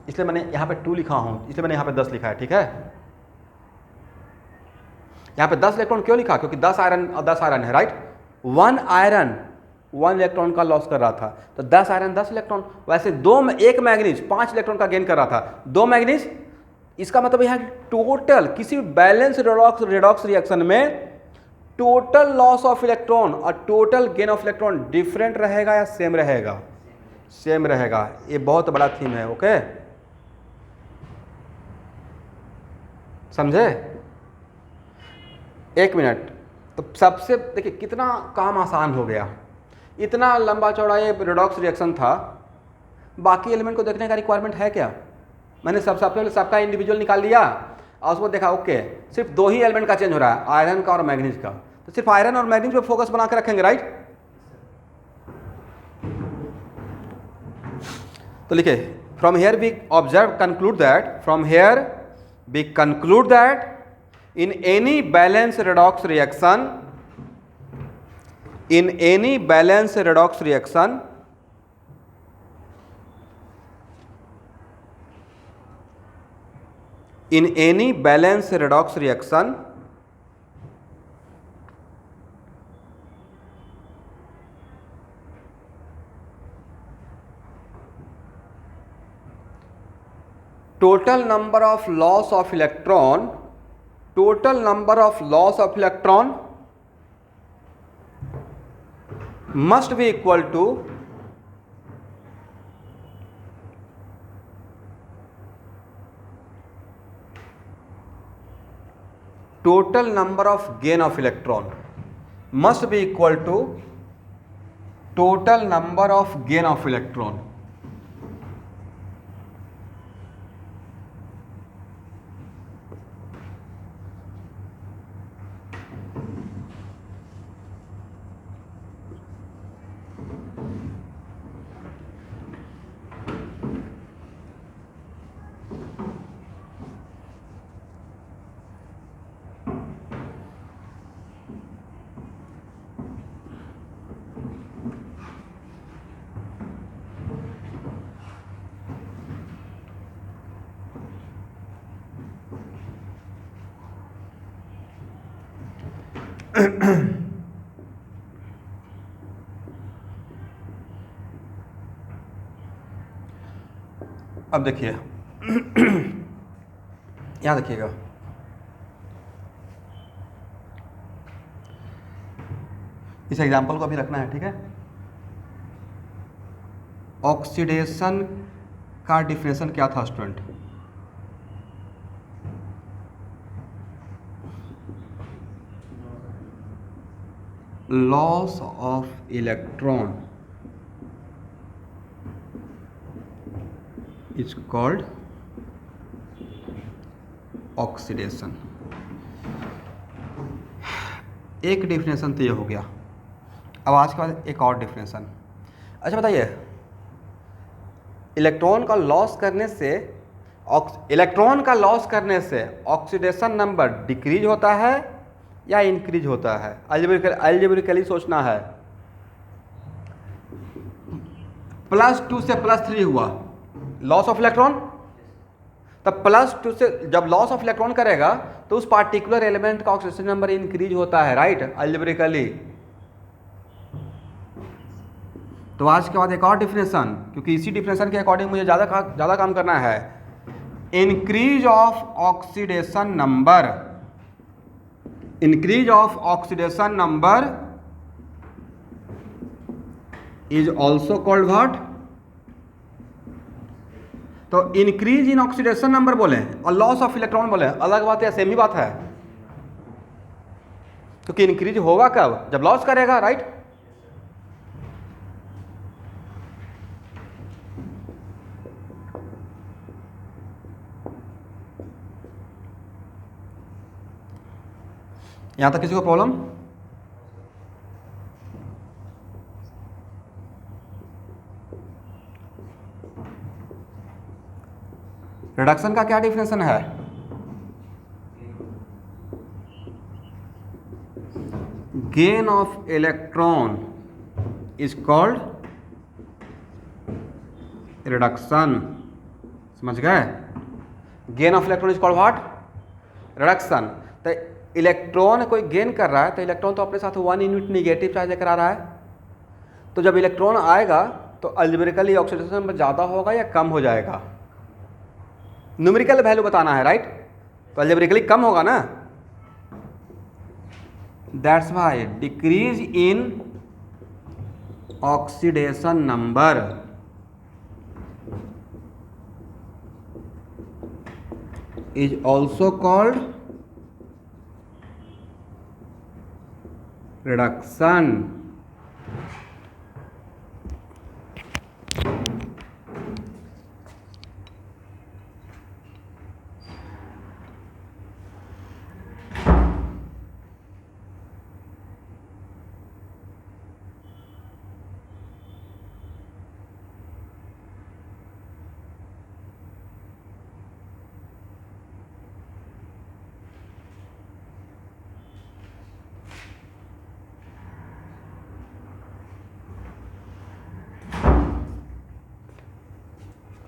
इसलिए मैंने यहाँ पे 2 लिखा हूँ, इसलिए मैंने यहाँ पे 10 लिखा है, ठीक है। यहाँ पे 10 इलेक्ट्रॉन क्यों लिखा? क्योंकि 10 आयरन और 10 आयरन है, राइट। 1 आयरन 1 इलेक्ट्रॉन का लॉस कर रहा था, तो 10 आयरन 10 इलेक्ट्रॉन। वैसे एक मैग्नीज 5 इलेक्ट्रॉन का गेन कर रहा था। 2 मैग्नीज, इसका मतलब यहाँ टोटल किसी बैलेंस रेडॉक्स रिएक्शन में टोटल लॉस ऑफ इलेक्ट्रॉन और total gain of electron different रहेगा या सेम रहेगा? सेम रहेगा। ये बहुत बड़ा थीम है, ओके, समझे? 1 मिनट। तो सबसे देखिए कितना काम आसान हो गया। इतना लंबा चौड़ा ये रेडॉक्स रिएक्शन था, बाकी एलिमेंट को देखने का रिक्वायरमेंट है क्या? मैंने सबसे पहले सबका इंडिविजुअल निकाल लिया और उसको देखा, ओके सिर्फ 2 ही एलिमेंट का चेंज हो रहा है, आयरन का और मैग्नीज का। तो सिर्फ आयरन और मैग्नीज पे फोकस बना के रखेंगे, राइट। तो लिखे, from here we observe conclude that, from here we conclude that in any balanced redox reaction, in any balanced redox reaction, in any balanced redox reaction, total number of loss of electron, total number of loss of electron must be equal to total number of gain of electron, must be equal to total number of gain of electron. अब देखिए यहाँ देखिएगा, इस example को अभी रखना है, ठीक है। ऑक्सीडेशन का डिफिनेशन क्या था student? Loss of electron is called oxidation. एक डिफिनेशन तो ये हो गया। अब आज के बाद एक और डिफिनेशन। अच्छा बताइए, इलेक्ट्रॉन का लॉस करने से इलेक्ट्रॉन का लॉस करने से ऑक्सीडेशन नंबर डिक्रीज होता है या इंक्रीज होता है? अलजेब्रिकली सोचना है। +2 से +3 हुआ लॉस ऑफ इलेक्ट्रॉन, तब +2 से जब लॉस ऑफ इलेक्ट्रॉन करेगा तो उस पार्टिकुलर एलिमेंट का ऑक्सीडेशन नंबर इंक्रीज होता है, राइट, अलजेब्रिकली। तो आज के बाद एक और डिफिनेशन, क्योंकि इसी डिफिनेशन के अकॉर्डिंग मुझे ज़्यादा काम करना है। Increase of oxidation number, increase of oxidation number is also called what? तो इंक्रीज इन ऑक्सीडेशन नंबर बोले और लॉस ऑफ इलेक्ट्रॉन बोले, अलग बात है, सेम ही बात है? क्योंकि इंक्रीज होगा कब? जब लॉस करेगा, राइट। यहां तक किसी को प्रॉब्लम? रिडक्शन का क्या डिफिनेशन है? Gain of electron is called reduction. समझ गए? Gain of electron is called what? Reduction. तो इलेक्ट्रॉन कोई गेन कर रहा है तो इलेक्ट्रॉन तो अपने साथ 1 यूनिट निगेटिव चार्ज लेकर आ रहा है। तो जब इलेक्ट्रॉन आएगा तो अलजेब्रिकली ऑक्सीडेशन नंबर ज़्यादा होगा या कम हो जाएगा? न्यूमेरिकल वैल्यू बताना है, राइट। तो अलजेब्रिकली कम होगा ना। That's why decrease in oxidation number is also called reduction.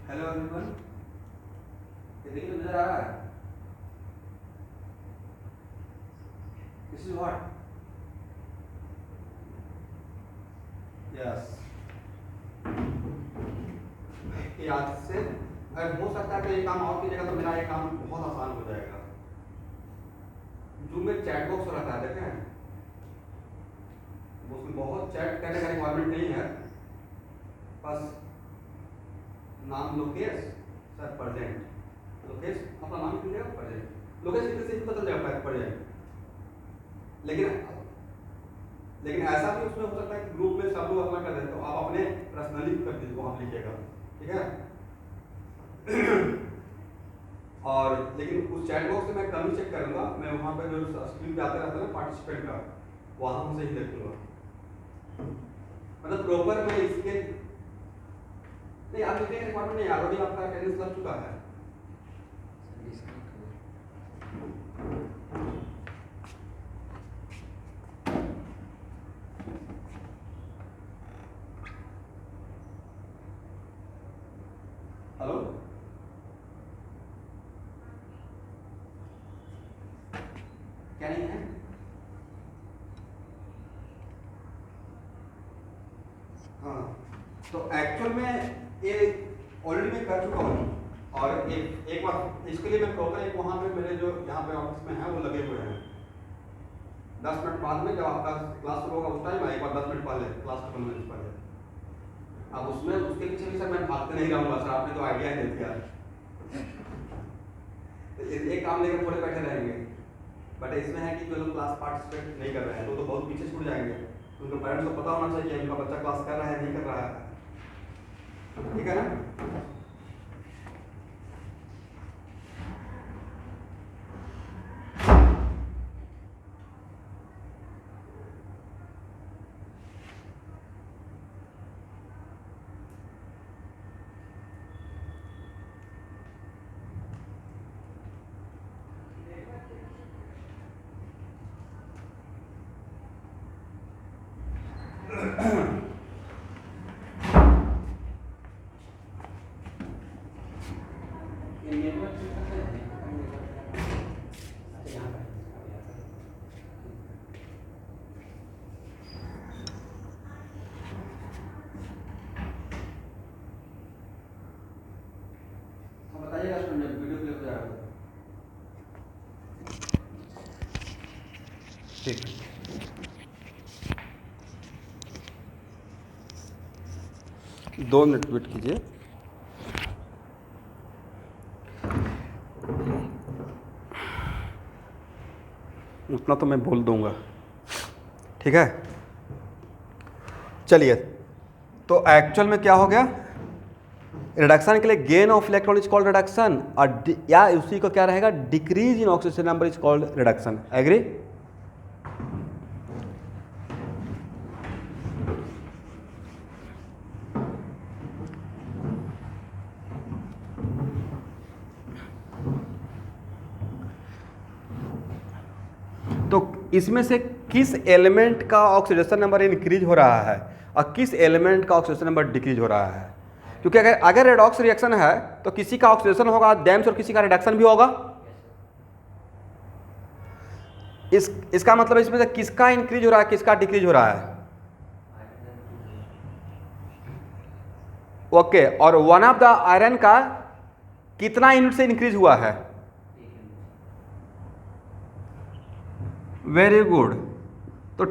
Hello everyone, ये देखिए तो नजर आ रहा है? This is what? यस। याद से अगर हो सकता है तो ये काम और कीजिएगा तो मेरा ये काम बहुत आसान हो जाएगा। जूम में चैट बॉक्स रहता है, देखें? उसमें बहुत चैट करने का रिक्वायरमेंट नहीं है, बस नाम लोकेश सर प्रेजेंट, लोकेश अपना नाम लिख लीजिएगा, प्रेजेंट। लोकेश लिखने से ही पता चल जाएगा प्रेजेंट। लेकिन ऐसा भी उसमें हो सकता है कि ग्रुप में सब लोग अपना कर दें, तो आप अपने पर्सनली कर दीजिए, वहाँ लिखिएगा, ठीक है? और लेकिन उस चैट बॉक्स से मैं कमी चेक करूँगा, मैं वहाँ पर जो स्क्रीन पे आते रहता है ना पार्टिसिपेंट का, वहाँ से ही देखूँगा। मतलब प्रॉपर मैं इसके नहीं, आप लिखने का रिक्वायरमेंट नहीं, ऑलरेडी आपका अटेंडेंस लग चुका है। हेलो, क्या नहीं है? हाँ, तो एक्चुअल में ये ऑलरेडी मैं कर चुका हूँ, और एक बार इसके लिए मैं प्रॉपर एक वहाँ पे मेरे जो यहाँ पे ऑफिस में है वो लगे हुए हैं। 10 मिनट बाद में जब आपका क्लास शुरू होगा उस टाइम एक बार 10 मिनट पहले क्लास खत्म होने से पहले, अब उसमें उसके पीछे भी सर मैं भागते नहीं रहूँगा सर, आपने तो आइडिया दे दिया। एक काम लेकर थोड़े बैठे रहेंगे, बट इसमें है कि जो लोग क्लास पार्टिसिपेट नहीं कर रहे हैं तो बहुत पीछे छूट जाएंगे। उनके पेरेंट्स को पता होना चाहिए कि उनका बच्चा क्लास कर रहा है नहीं कर रहा है, ठीक है ना? ठीक है। 2 मिनट वेट कीजिए। उतना तो मैं बोल दूंगा, ठीक है। चलिए, तो एक्चुअल में क्या हो गया, रिडक्शन के लिए gain of electron is called reduction, और या उसी को क्या रहेगा, decrease in oxygen number is called reduction. Agree? तो इसमें से किस एलिमेंट का ऑक्सीडेशन नंबर इंक्रीज हो रहा है और किस एलिमेंट का ऑक्सीडेशन नंबर डिक्रीज हो रहा है? क्योंकि अगर रेडॉक्स रिएक्शन है तो किसी का ऑक्सीडेशन होगा डैम्स और किसी का रिडक्शन भी होगा। इसका मतलब इसमें से किसका इंक्रीज हो रहा है, किसका डिक्रीज हो रहा है? ओके, और वन ऑफ द आयरन का कितना यूनिट से इंक्रीज हुआ है? Very good. तो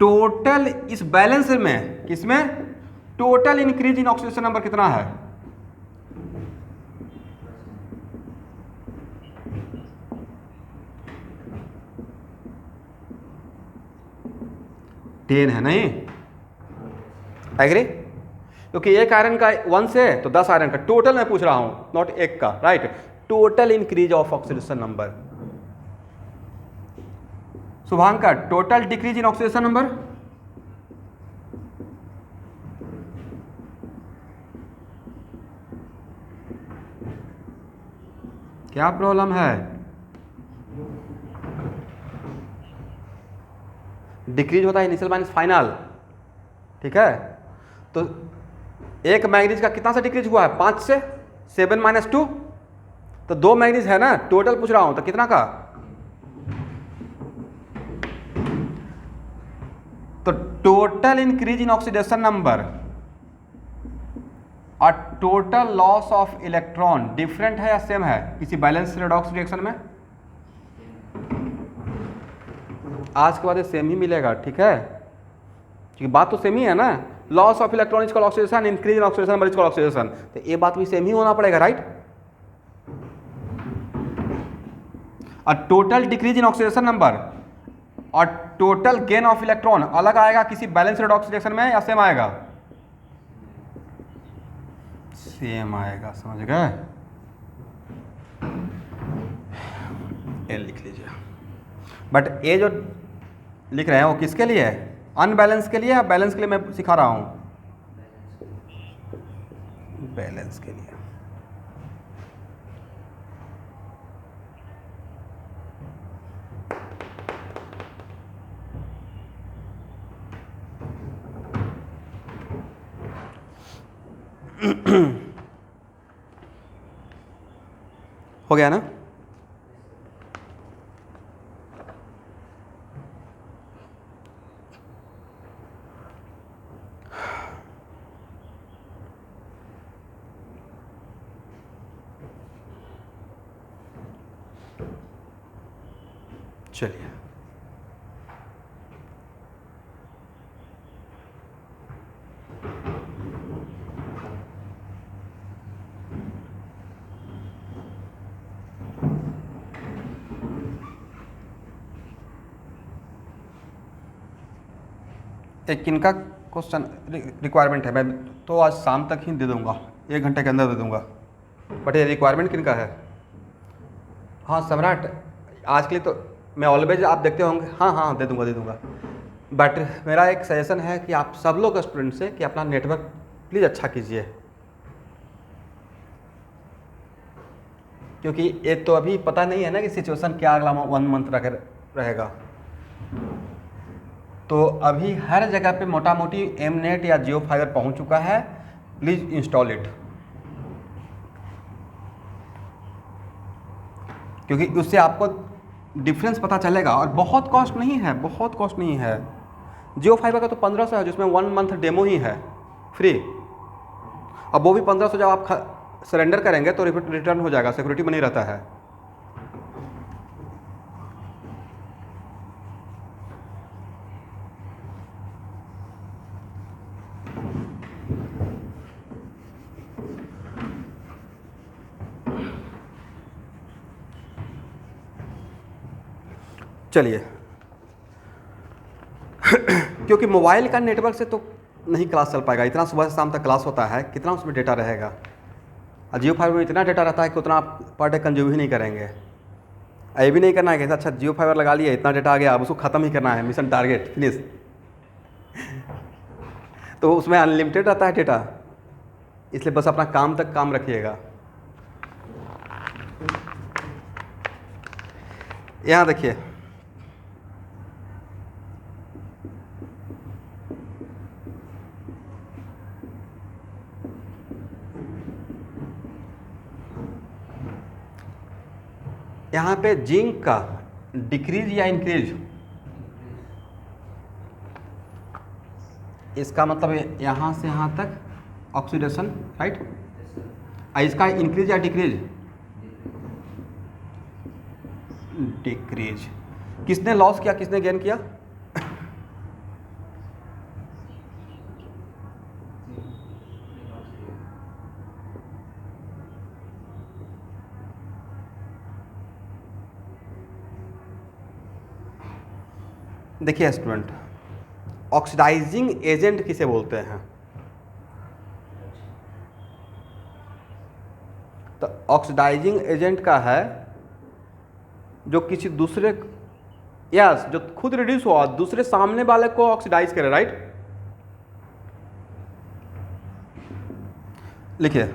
टोटल इस बैलेंस में, किसमें, total increase in oxidation number कितना है? टेन है, नहीं? एग्री? क्योंकि एक आयरन का 1 से तो 10 आयरन का, टोटल मैं पूछ रहा हूं, नॉट एक का, right? Total increase of oxidation number. Shubhankar, total decrease in oxidation number? क्या प्रॉब्लम है? डिक्रीज होता है इनिशियल माइनस फाइनल, ठीक है। तो एक मैग्नीज का कितना से डिक्रीज हुआ है? 5 से। 7 - 2, तो 2 मैग्नीज है ना, टोटल पूछ रहा हूं, तो कितना का? तो total increase in oxidation number और total loss of electron different है या सेम है किसी बैलेंस रेडॉक्स रिएक्शन में? आज के बाद ये सेम ही मिलेगा, ठीक है, क्योंकि बात तो सेम ही है ना। Loss of electron is called oxidation, increase in oxidation number is called oxidation, तो ये बात भी सेम ही होना पड़ेगा, राइट? और total decrease in oxidation number और टोटल गेन ऑफ इलेक्ट्रॉन अलग आएगा किसी बैलेंस रेडॉक्स रिएक्शन में या सेम आएगा? सेम आएगा, समझ गए? ये लिख लीजिए। बट ये जो लिख रहे हैं वो किसके लिए है? अनबैलेंस के लिए या बैलेंस के लिए मैं सिखा रहा हूं? बैलेंस के लिए। हो गया ना? चलिए, एक किनका क्वेश्चन रिक्वायरमेंट है, मैं तो आज शाम तक ही दे दूंगा, 1 घंटे के अंदर दे दूंगा। बट ये रिक्वायरमेंट किनका है? हाँ सम्राट, आज के लिए तो मैं ऑलवेज, आप देखते होंगे, हाँ हाँ दे दूंगा। बट मेरा एक सजेशन है कि आप सब लोग स्टूडेंट से कि अपना नेटवर्क प्लीज़ अच्छा कीजिए, क्योंकि ये तो अभी पता नहीं है ना कि सिचुएशन क्या अगला 1 मंथ रहेगा। तो अभी हर जगह पे मोटा मोटी एमनेट या जियो फाइबर पहुंच चुका है, प्लीज़ इंस्टॉल इट, क्योंकि उससे आपको डिफरेंस पता चलेगा। और बहुत कॉस्ट नहीं है, बहुत कॉस्ट नहीं है। जियो फाइबर का तो 1500 है, जिसमें 1 मंथ डेमो ही है फ्री। अब वो भी 1500 जब आप सरेंडर करेंगे तो रिटर्न हो जाएगा, सिक्योरिटी बनी रहता है। चलिए क्योंकि मोबाइल का नेटवर्क से तो नहीं क्लास चल पाएगा, इतना सुबह से शाम तक क्लास होता है, कितना उसमें डेटा रहेगा। और जियो फाइबर में इतना डेटा रहता है कि उतना आप पर डे कंज्यूम ही नहीं करेंगे। ये भी नहीं करना है कि अच्छा जियो फाइबर लगा लिए, इतना डेटा आ गया, अब उसको ख़त्म ही करना है, मिशन टारगेट फिनिश। तो उसमें अनलिमिटेड रहता है डेटा, इसलिए बस अपना काम तक काम रखिएगा। यहाँ देखिए, यहाँ पे जिंक का डिक्रीज या इंक्रीज, इसका मतलब यहाँ से यहाँ तक ऑक्सीडेशन, राइट। इसका इंक्रीज या डिक्रीज, डिक्रीज। किसने लॉस किया, किसने गेन किया? देखिए स्टूडेंट, ऑक्सीडाइजिंग एजेंट किसे बोलते हैं? तो ऑक्सीडाइजिंग एजेंट का है जो किसी दूसरे, यस, जो खुद रिड्यूस हुआ दूसरे सामने वाले को ऑक्सीडाइज करे, राइट। लिखिए,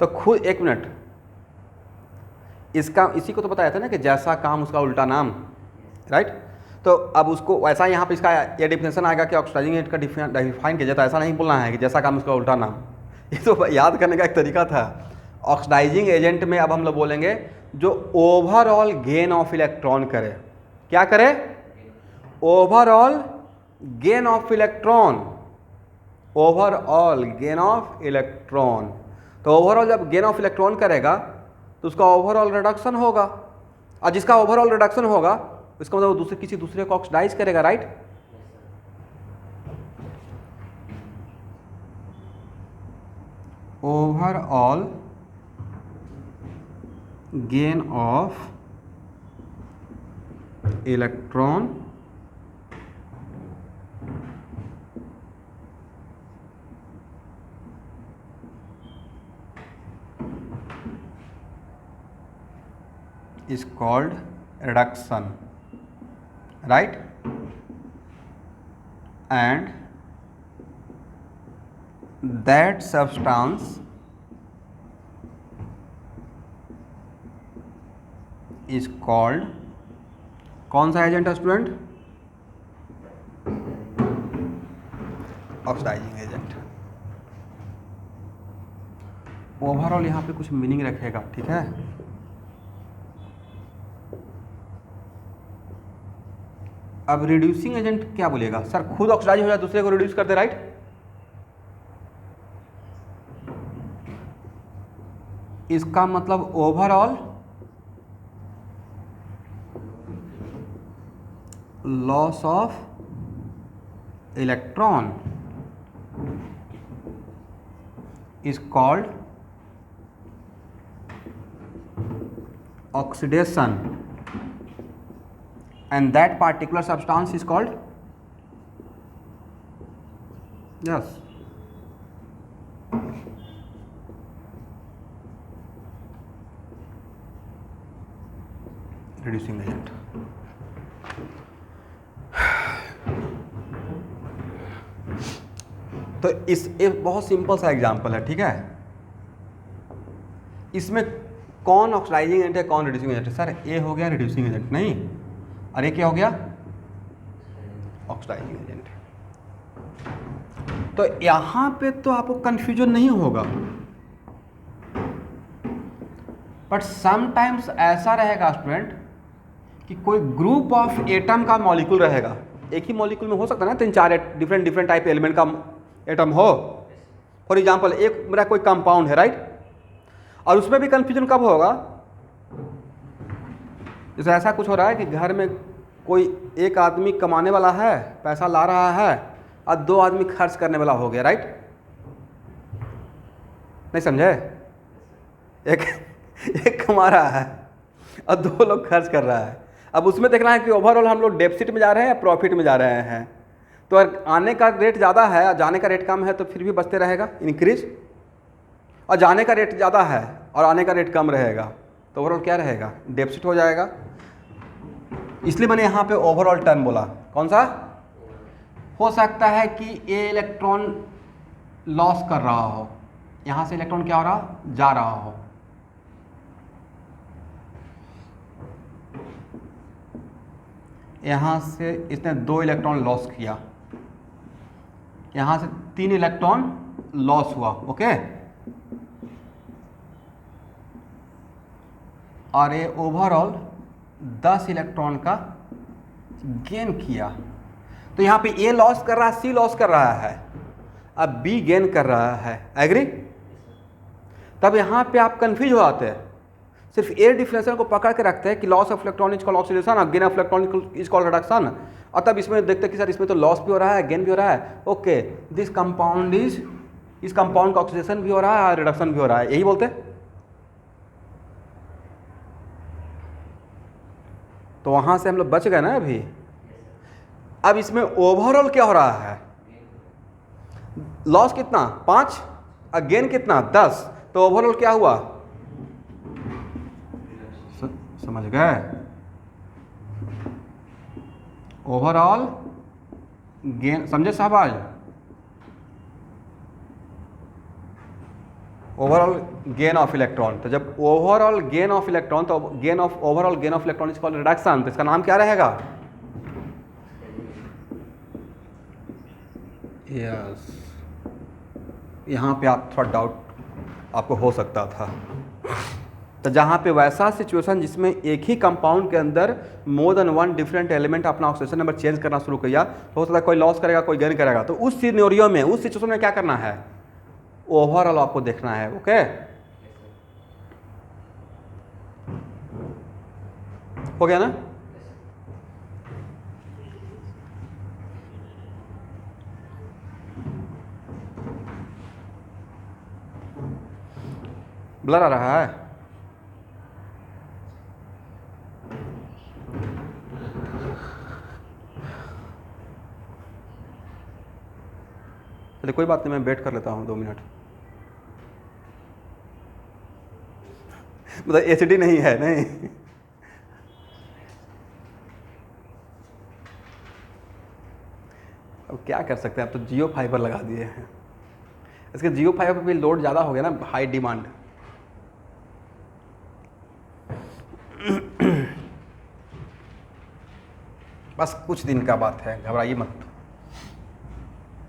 तो खुद, एक मिनट, इसका इसी को तो बताया था ना कि जैसा काम उसका उल्टा नाम, राइट। तो अब उसको वैसा यहाँ पे इसका ये डिफिनेशन आएगा कि ऑक्सीडाइजिंग एजेंट का डिफाइन किया जाता है, ऐसा नहीं बोलना है कि जैसा काम उसका उल्टा नाम। ये तो याद करने का एक तरीका था। ऑक्सीडाइजिंग एजेंट में अब हम लोग बोलेंगे जो ओवरऑल गेन ऑफ इलेक्ट्रॉन करे। क्या करे? Overall gain of electron, overall gain of electron. तो ओवरऑल जब गेन ऑफ इलेक्ट्रॉन करेगा तो उसका ओवरऑल रिडक्शन होगा, और जिसका ओवरऑल रिडक्शन होगा इसका मतलब वो दूसरे किसी दूसरे को ऑक्सीडाइज करेगा, right. Overall gain of electron is called reduction, right, and that substance is called, कौन सा एजेंट है स्टूडेंट? Oxidising agent. ओवरऑल यहाँ पे कुछ मीनिंग रखेगा, ठीक है। अब रिड्यूसिंग एजेंट क्या बोलेगा? सर खुद ऑक्सीडाइज हो जाए दूसरे को रिड्यूस कर दे, राइट। इसका मतलब overall loss of electron is called oxidation, and that particular substance is called, yes, reducing agent। तो इस एक बहुत सिंपल सा एग्जांपल है, ठीक है। इसमें कौन ऑक्सीडाइजिंग एजेंट है, कौन रिड्यूसिंग एजेंट है? सर ए हो गया रिड्यूसिंग एजेंट, नहीं, अरे क्या हो गया? Oxidising agent. तो यहां पे तो आपको कंफ्यूजन नहीं होगा, बट समटाइम्स ऐसा रहेगा स्टूडेंट कि कोई ग्रुप ऑफ एटम का मॉलिक्यूल रहेगा। एक ही मॉलिक्यूल में हो सकता है ना 3-4 डिफरेंट टाइप एलिमेंट का एटम हो। फॉर एग्जांपल एक मेरा कोई कंपाउंड है, राइट, और उसमें भी कंफ्यूजन कब होगा? जैसे ऐसा कुछ हो रहा है कि घर में कोई एक आदमी कमाने वाला है, पैसा ला रहा है, और दो आदमी खर्च करने वाला हो गया, राइट? नहीं समझे? एक एक कमा रहा है और दो लोग खर्च कर रहा है। अब उसमें देखना है कि ओवरऑल हम लोग डेफिसिट में जा रहे हैं या प्रॉफिट में जा रहे हैं। तो अगर आने का रेट ज़्यादा है और जाने का रेट कम है तो फिर भी बचते रहेगा इंक्रीज, और जाने का रेट ज़्यादा है और आने का रेट कम रहेगा तो ओवरऑल क्या रहेगा? डेफिसिट हो जाएगा। इसलिए मैंने यहाँ पे ओवरऑल टर्म बोला। कौन सा? हो सकता है कि ए इलेक्ट्रॉन लॉस कर रहा हो, यहाँ से इलेक्ट्रॉन क्या हो रहा? जा रहा हो। यहाँ से इसने 2 इलेक्ट्रॉन लॉस किया, यहाँ से 3 इलेक्ट्रॉन लॉस हुआ, ओके। और ये ओवरऑल 10 इलेक्ट्रॉन का गेन किया। तो यहाँ पे ए लॉस कर रहा है, सी लॉस कर रहा है, अब बी गेन कर रहा है। एग्री? तब यहाँ पे आप कंफ्यूज हो जाते हैं। सिर्फ ए डिफरेंशियल को पकड़ के रखते हैं कि loss of electron is called oxidation और gain of electron is called reduction, और तब इसमें देखते हैं कि सर इसमें तो लॉस भी हो रहा है, गेन भी हो रहा है। ओके, दिस कंपाउंड इस कंपाउंड का ऑक्सीडेशन भी हो रहा है और रिडक्शन भी हो रहा है, यही बोलते हैं। तो वहां से हम लोग बच गए ना अभी। अब इसमें ओवरऑल क्या हो रहा है? लॉस कितना? 5 और गेन कितना? 10। तो ओवरऑल क्या हुआ? समझ गए? ओवरऑल गेन, समझे साहब? आज ओवरऑल गेन ऑफ इलेक्ट्रॉन, तो जब ओवरऑल गेन ऑफ इलेक्ट्रॉन, तो gain of overall gain of electron is called reduction. तो इसका नाम क्या रहेगा? यस। यहाँ पे आप थोड़ा डाउट आपको हो सकता था। तो जहाँ पे वैसा सिचुएशन जिसमें एक ही कंपाउंड के अंदर मोर देन 1 डिफरेंट एलिमेंट अपना ऑक्सीडेशन नंबर चेंज करना शुरू किया, तो हो सकता है कोई लॉस करेगा, कोई गेन करेगा। तो उस सिनेरियो में, उस सिचुएशन में क्या करना है? ओवरऑल आपको देखना है, ओके? हो गया ना? ब्लर आ रहा है? चलिए कोई बात नहीं, मैं वेट कर लेता हूँ 2 मिनट। मतलब एचडी नहीं है, नहीं। अब क्या कर सकते हैं, अब तो जियो फाइबर लगा दिए हैं। इसके जियो फाइबर पे लोड ज़्यादा हो गया ना, हाई डिमांड। बस कुछ दिन का बात है, घबराइए मत।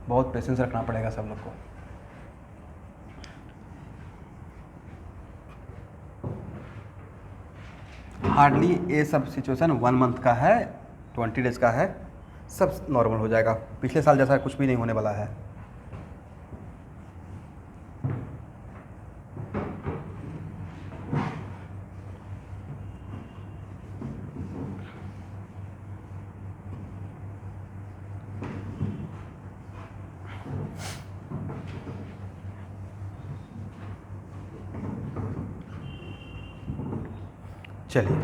बहुत पेशेंस रखना पड़ेगा सब लोग को। हार्डली ये सब सिचुएशन 1 मंथ का है, 20 डेज का है, सब नॉर्मल हो जाएगा। पिछले साल जैसा कुछ भी नहीं होने वाला है। चलिए,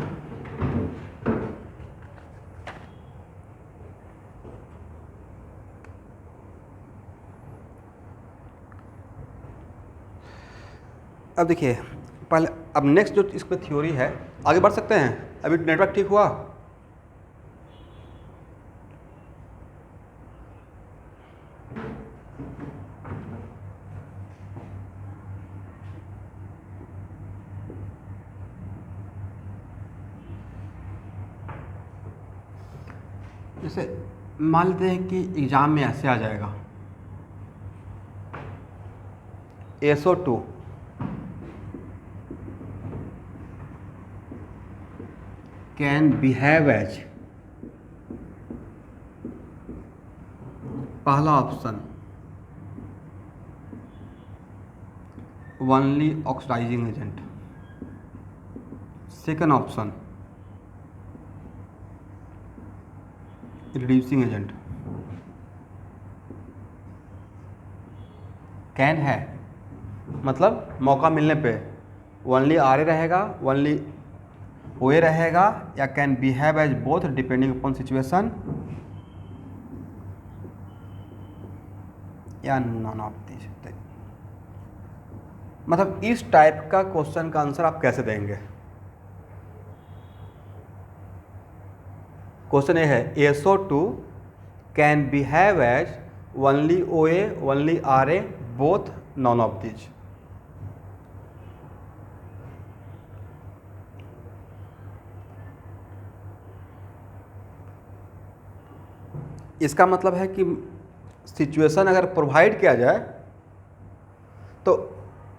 अब देखिए पहले, अब नेक्स्ट जो इस पर थ्योरी है, आगे बढ़ सकते हैं? अभी नेटवर्क ठीक हुआ? जैसे मान लेते हैं कि एग्जाम में ऐसे आ जाएगा, SO2 कैन बिहेव एज, पहला option only oxidising agent, second option reducing agent can है, मतलब मौका मिलने पे ओनली आर ए रहेगा, ओनली ओ ए रहेगा, या can behave as both depending upon situation, या नॉन ऑफ दिस। मतलब इस टाइप का क्वेश्चन का आंसर आप कैसे देंगे? क्वेश्चन ये है SO2 can behave as only O A, only R A, both none of this. इसका मतलब है कि सिचुएशन अगर प्रोवाइड किया जाए तो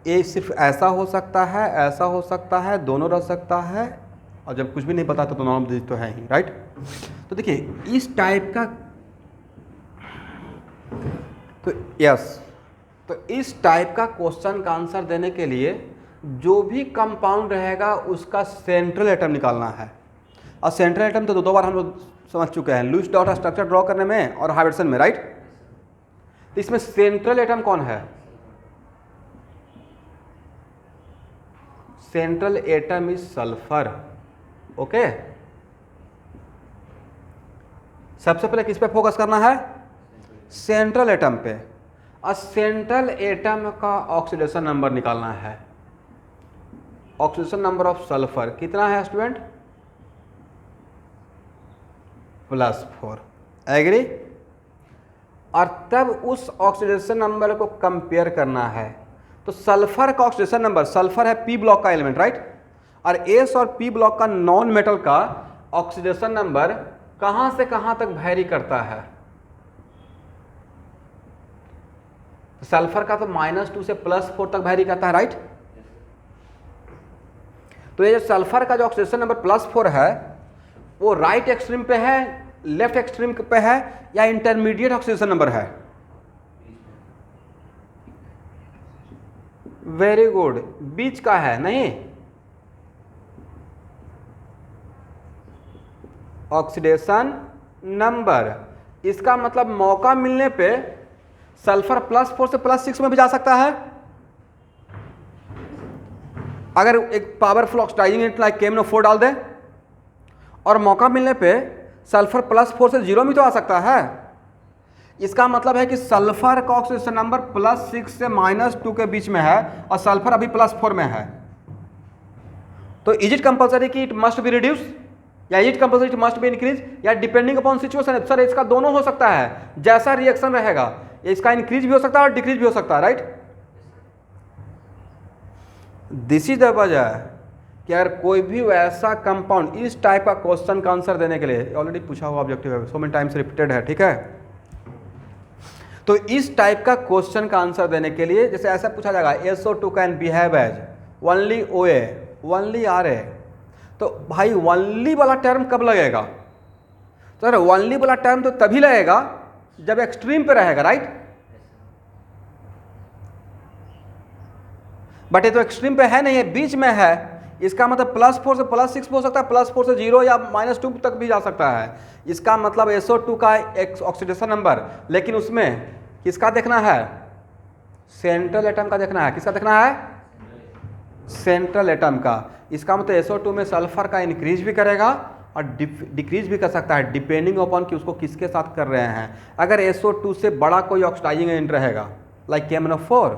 ये सिर्फ ऐसा हो सकता है, ऐसा हो सकता है, दोनों रह सकता है, और जब कुछ भी नहीं पता तो नॉन ऑफ दिस तो है ही, राइट। तो देखिए इस टाइप का, तो यस, तो इस टाइप का क्वेश्चन का आंसर देने के लिए जो भी कंपाउंड रहेगा उसका सेंट्रल एटम निकालना है। और सेंट्रल एटम तो दो बार हम लोग समझ चुके हैं, लुईस डॉट स्ट्रक्चर ड्रॉ करने में और हाइब्रिडेशन में, राइट। तो इसमें सेंट्रल एटम कौन है? Central atom is sulphur. Okay, सबसे पहले किस पे फोकस करना है? सेंट्रल एटम पे। और सेंट्रल एटम का ऑक्सीडेशन नंबर निकालना है। ऑक्सीडेशन नंबर ऑफ सल्फर कितना है स्टूडेंट? +4। एग्री? और तब उस ऑक्सीडेशन नंबर को कंपेयर करना है। तो सल्फर का ऑक्सीडेशन नंबर, सल्फर है पी ब्लॉक का एलिमेंट, राइट। और एस और पी ब्लॉक का नॉन मेटल का ऑक्सीडेशन नंबर कहां से कहां तक वैरी करता है? सल्फर का तो -2 से +4 तक वैरी करता है, राइट। तो ये जो सल्फर का जो ऑक्सीडेशन नंबर +4 है वो राइट एक्सट्रीम पे है, लेफ्ट एक्सट्रीम पे है, या इंटरमीडिएट ऑक्सीडेशन नंबर है? वेरी गुड, बीच का है। नहीं, ऑक्सीडेशन नंबर, इसका मतलब मौका मिलने पे सल्फर +4 से +6 में भी जा सकता है। अगर एक powerful oxidising agent like KMnO4 डाल दे और मौका मिलने पे सल्फर +4 से 0 में तो आ सकता है। इसका मतलब है कि सल्फर का ऑक्सीडेशन नंबर +6 से -2 के बीच में है और सल्फर अभी +4 में है। तो इज इट कंपल्सरी कि इट मस्ट बी रिड्यूस, या is it compulsory it must be increase, या डिपेंडिंग अपॉन सिचुएशन? सर इसका दोनों हो सकता है, जैसा रिएक्शन रहेगा इसका इंक्रीज भी हो सकता है और डिक्रीज भी हो सकता है, राइट। दिस इज द वजह कि अगर कोई भी वैसा कंपाउंड इस टाइप का क्वेश्चन का आंसर देने के लिए, ऑलरेडी पूछा हुआ ऑब्जेक्टिव है, सो मेनी टाइम्स रिपीटेड है, ठीक है। तो इस टाइप का क्वेश्चन का आंसर देने के लिए जैसे ऐसा पूछा जाएगा SO2 can behave as only OA, only RA, तो भाई ओनली वाला टर्म कब लगेगा? तो सर ओनली वाला टर्म तो तभी लगेगा जब एक्सट्रीम पे रहेगा, राइट। बट ये तो एक्सट्रीम पे है नहीं, है बीच में है। इसका मतलब +4 से +6 हो सकता है, +4 से 0 या -2 तक भी जा सकता है। इसका मतलब SO2 का एक ऑक्सीडेशन नंबर, लेकिन उसमें किसका देखना है? सेंट्रल एटम का देखना है। किसका देखना है? सेंट्रल एटम का। इसका मतलब SO2 में सल्फर का इंक्रीज भी करेगा और डिक्रीज भी कर सकता है, डिपेंडिंग अपॉन कि उसको किसके साथ कर रहे हैं। अगर SO2 से बड़ा कोई ऑक्सीडाइजिंग एजेंट रहेगा लाइक KMnO4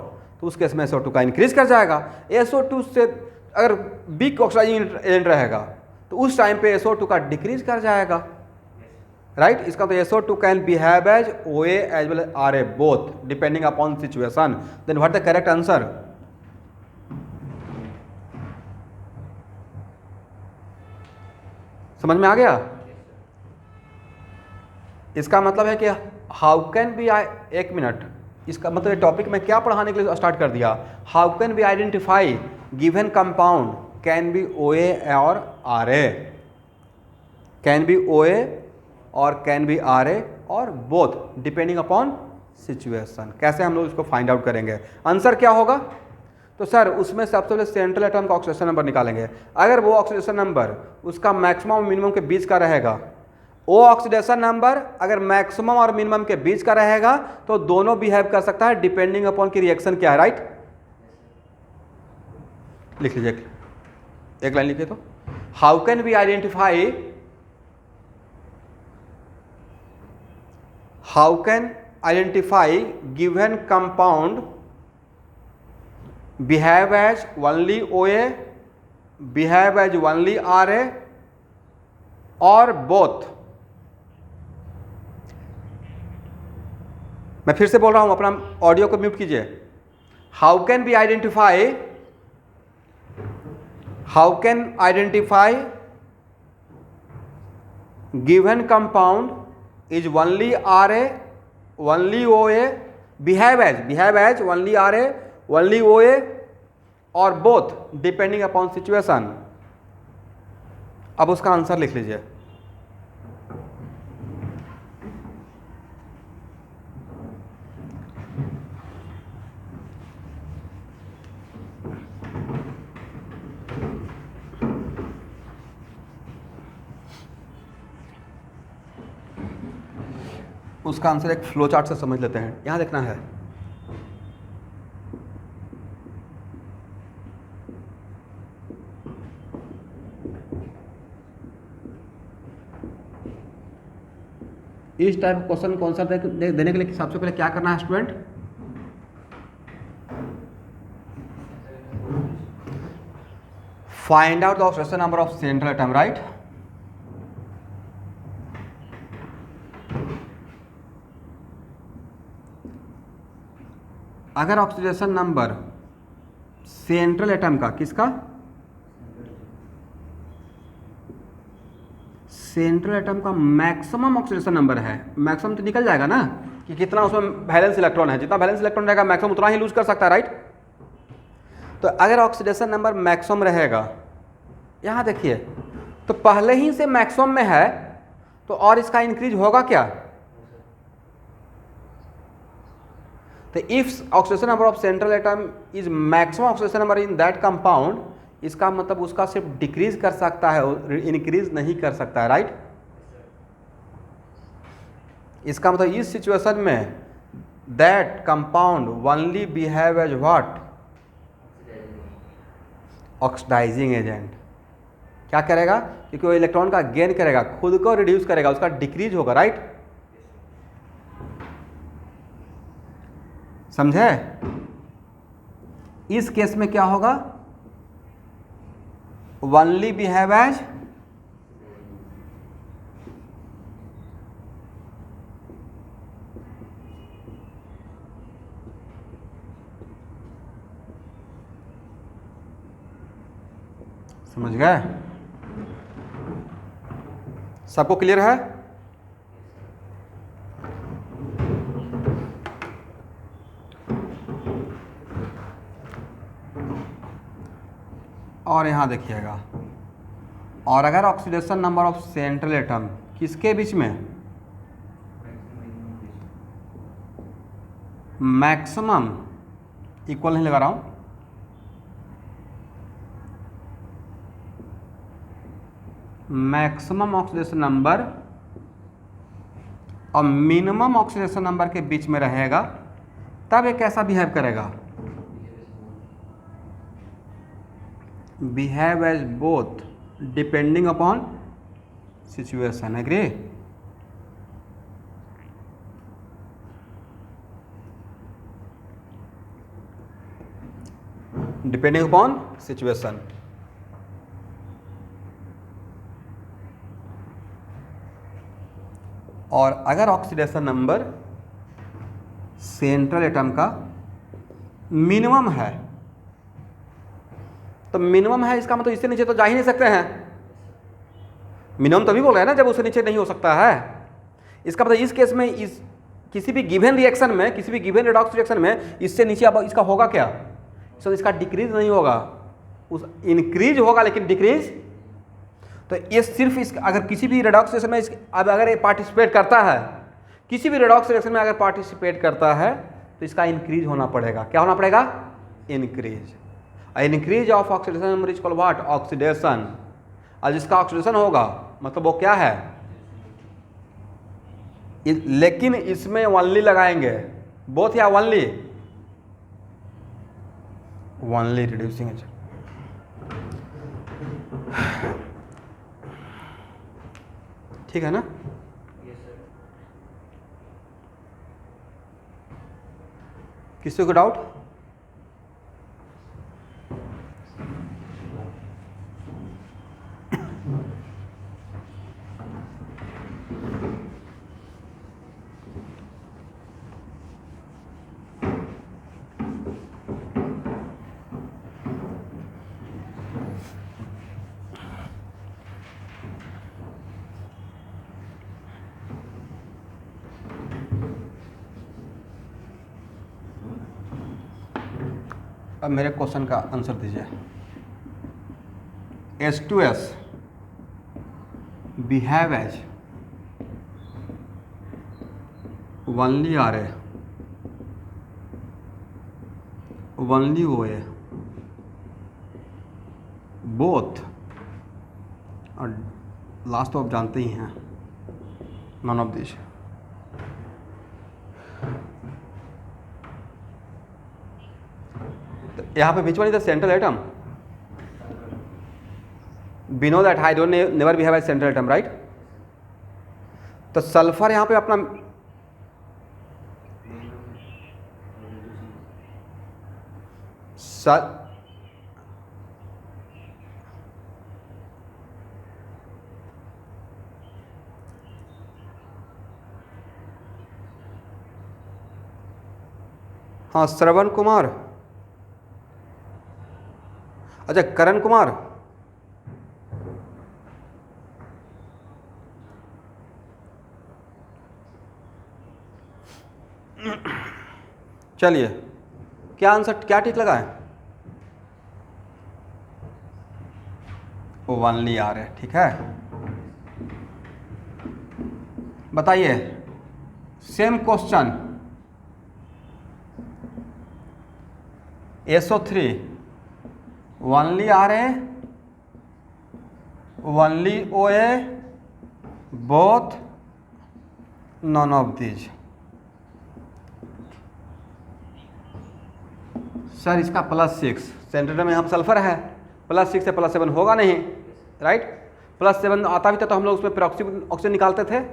तो उस केस में SO2 का इंक्रीज कर जाएगा। SO2 से अगर बिग ऑक्सीडाइजिंग एजेंट रहेगा तो उस टाइम पे SO2 का डिक्रीज कर जाएगा, राइट। इसका तो SO2 can behave as OA as well as RA both depending upon situation. Then what the correct answer? समझ में आ गया? इसका मतलब है कि हाउ कैन बी, एक मिनट, इसका मतलब टॉपिक में क्या पढ़ाने के लिए स्टार्ट कर दिया? How can be identify given compound can be OA और RA, कैन बी OA और कैन बी RA और बोथ डिपेंडिंग अपॉन सिचुएशन। कैसे हम लोग इसको फाइंड आउट करेंगे? आंसर क्या होगा? तो सर उसमें सबसे पहले सेंट्रल एटम का ऑक्सीडेशन नंबर निकालेंगे। अगर वो ऑक्सीडेशन नंबर उसका मैक्सिमम मिनिमम के बीच का रहेगा, ओ ऑक्सीडेशन नंबर अगर मैक्सिमम और मिनिमम के बीच का रहेगा तो दोनों बिहेव कर सकता है डिपेंडिंग अपॉन की रिएक्शन क्या है, राइट। लिख लीजिए, एक लाइन लिखिए तो, how can we identify, how can identify given compound behave as only OA, behave as only RA or both। मैं फिर से बोल रहा हूं, अपना ऑडियो को म्यूट कीजिए। How can be identify, how can identify given compound is only RA, only OA, behave as only RA, only OA और both depending upon situation। अब उसका आंसर लिख लीजिए। उसका आंसर एक फ्लो चार्ट से समझ लेते हैं। यहां देखना है, इस टाइप क्वेश्चन कौन सा देने के लिए सबसे पहले क्या करना है student, find out the oxidation number of central atom, right. अगर ऑक्सीडेशन नंबर सेंट्रल एटम का, किसका, सेंट्रल एटम का मैक्सिमम ऑक्सीडेशन नंबर है, मैक्सिमम तो निकल जाएगा ना कि कितना उसमें वैलेंस इलेक्ट्रॉन है, जितना वैलेंस इलेक्ट्रॉन रहेगा मैक्सिमम उतना ही लूज कर सकता है, राइट। तो अगर ऑक्सीडेशन नंबर मैक्सिमम रहेगा, यहां देखिए तो पहले ही से मैक्सिमम में है तो और इसका इंक्रीज होगा क्या, तो if oxidation number of central atom is maximum oxidation number in that compound, इसका मतलब उसका सिर्फ डिक्रीज कर सकता है, इंक्रीज नहीं कर सकता है, राइट। इसका मतलब इस सिचुएशन में that compound only behave as what, oxidising agent. क्या करेगा, क्योंकि वो इलेक्ट्रॉन का गेन करेगा, खुद को रिड्यूस करेगा, उसका डिक्रीज होगा, राइट। समझे। इस केस में क्या होगा, ओनली बिहेव एज, समझ गए, सबको क्लियर है। और यहां देखिएगा, और अगर oxidation number of central atom किसके बीच में, मैक्सिमम, इक्वल नहीं लगा रहा हूं, मैक्सिमम ऑक्सीडेशन नंबर और मिनिमम ऑक्सीडेशन नंबर के बीच में रहेगा, तब ये कैसा बिहेव करेगा, behave as both depending upon situation, agree. Depending upon situation. और अगर ऑक्सीडेशन नंबर सेंट्रल एटम का मिनिमम है, तो मिनिमम है इसका मतलब इससे नीचे तो जा ही नहीं सकते हैं, मिनिमम तभी बोल रहे हैं ना जब उससे नीचे नहीं हो सकता है। इसका मतलब इस केस में, इस किसी भी गिवन रिएक्शन में, किसी भी गिवन रेडॉक्स रिएक्शन में इससे नीचे अब इसका होगा क्या, तो इसका डिक्रीज नहीं होगा, उस इंक्रीज होगा लेकिन डिक्रीज। तो ये सिर्फ इस, अगर किसी भी रेडॉक्स रिएक्शन में अब अगर ये पार्टिसिपेट करता है, किसी भी रेडॉक्स रिएक्शन में अगर पार्टिसिपेट करता है तो इसका इंक्रीज होना पड़ेगा, क्या होना पड़ेगा, increase. Increase of oxidation number is called what, oxidation. और जिसका ऑक्सीडेशन होगा मतलब वो क्या है, लेकिन इसमें ओनली लगाएंगे, बोथ या ओनली, ओनली रिड्यूसिंग एजेंट। ठीक है ना? किसी को डाउट? अब मेरे क्वेश्चन का आंसर दीजिए। H2S behave as only RA, only OA, both, और लास्ट तो आप जानते ही हैं, नॉन ऑफ दिस। यहाँ पे which one is the central atom? We know that hydrogen never behave as central atom, right? तो सल्फर यहाँ पे अपना हाँ, श्रवण कुमार, अच्छा करण कुमार, चलिए क्या आंसर, क्या ठीक लगा है? ओनली आ रहे, ठीक है। बताइए सेम क्वेश्चन, SO3 ओनली आ रहे, only OA, both, none of these. Sir इसका +6, सेंट्रल में हम सल्फर है, +6 से +7 होगा नहीं, राइट? +7 आता भी था तो हम लोग उसमें पेरोक्सी ऑक्सीजन निकालते थे।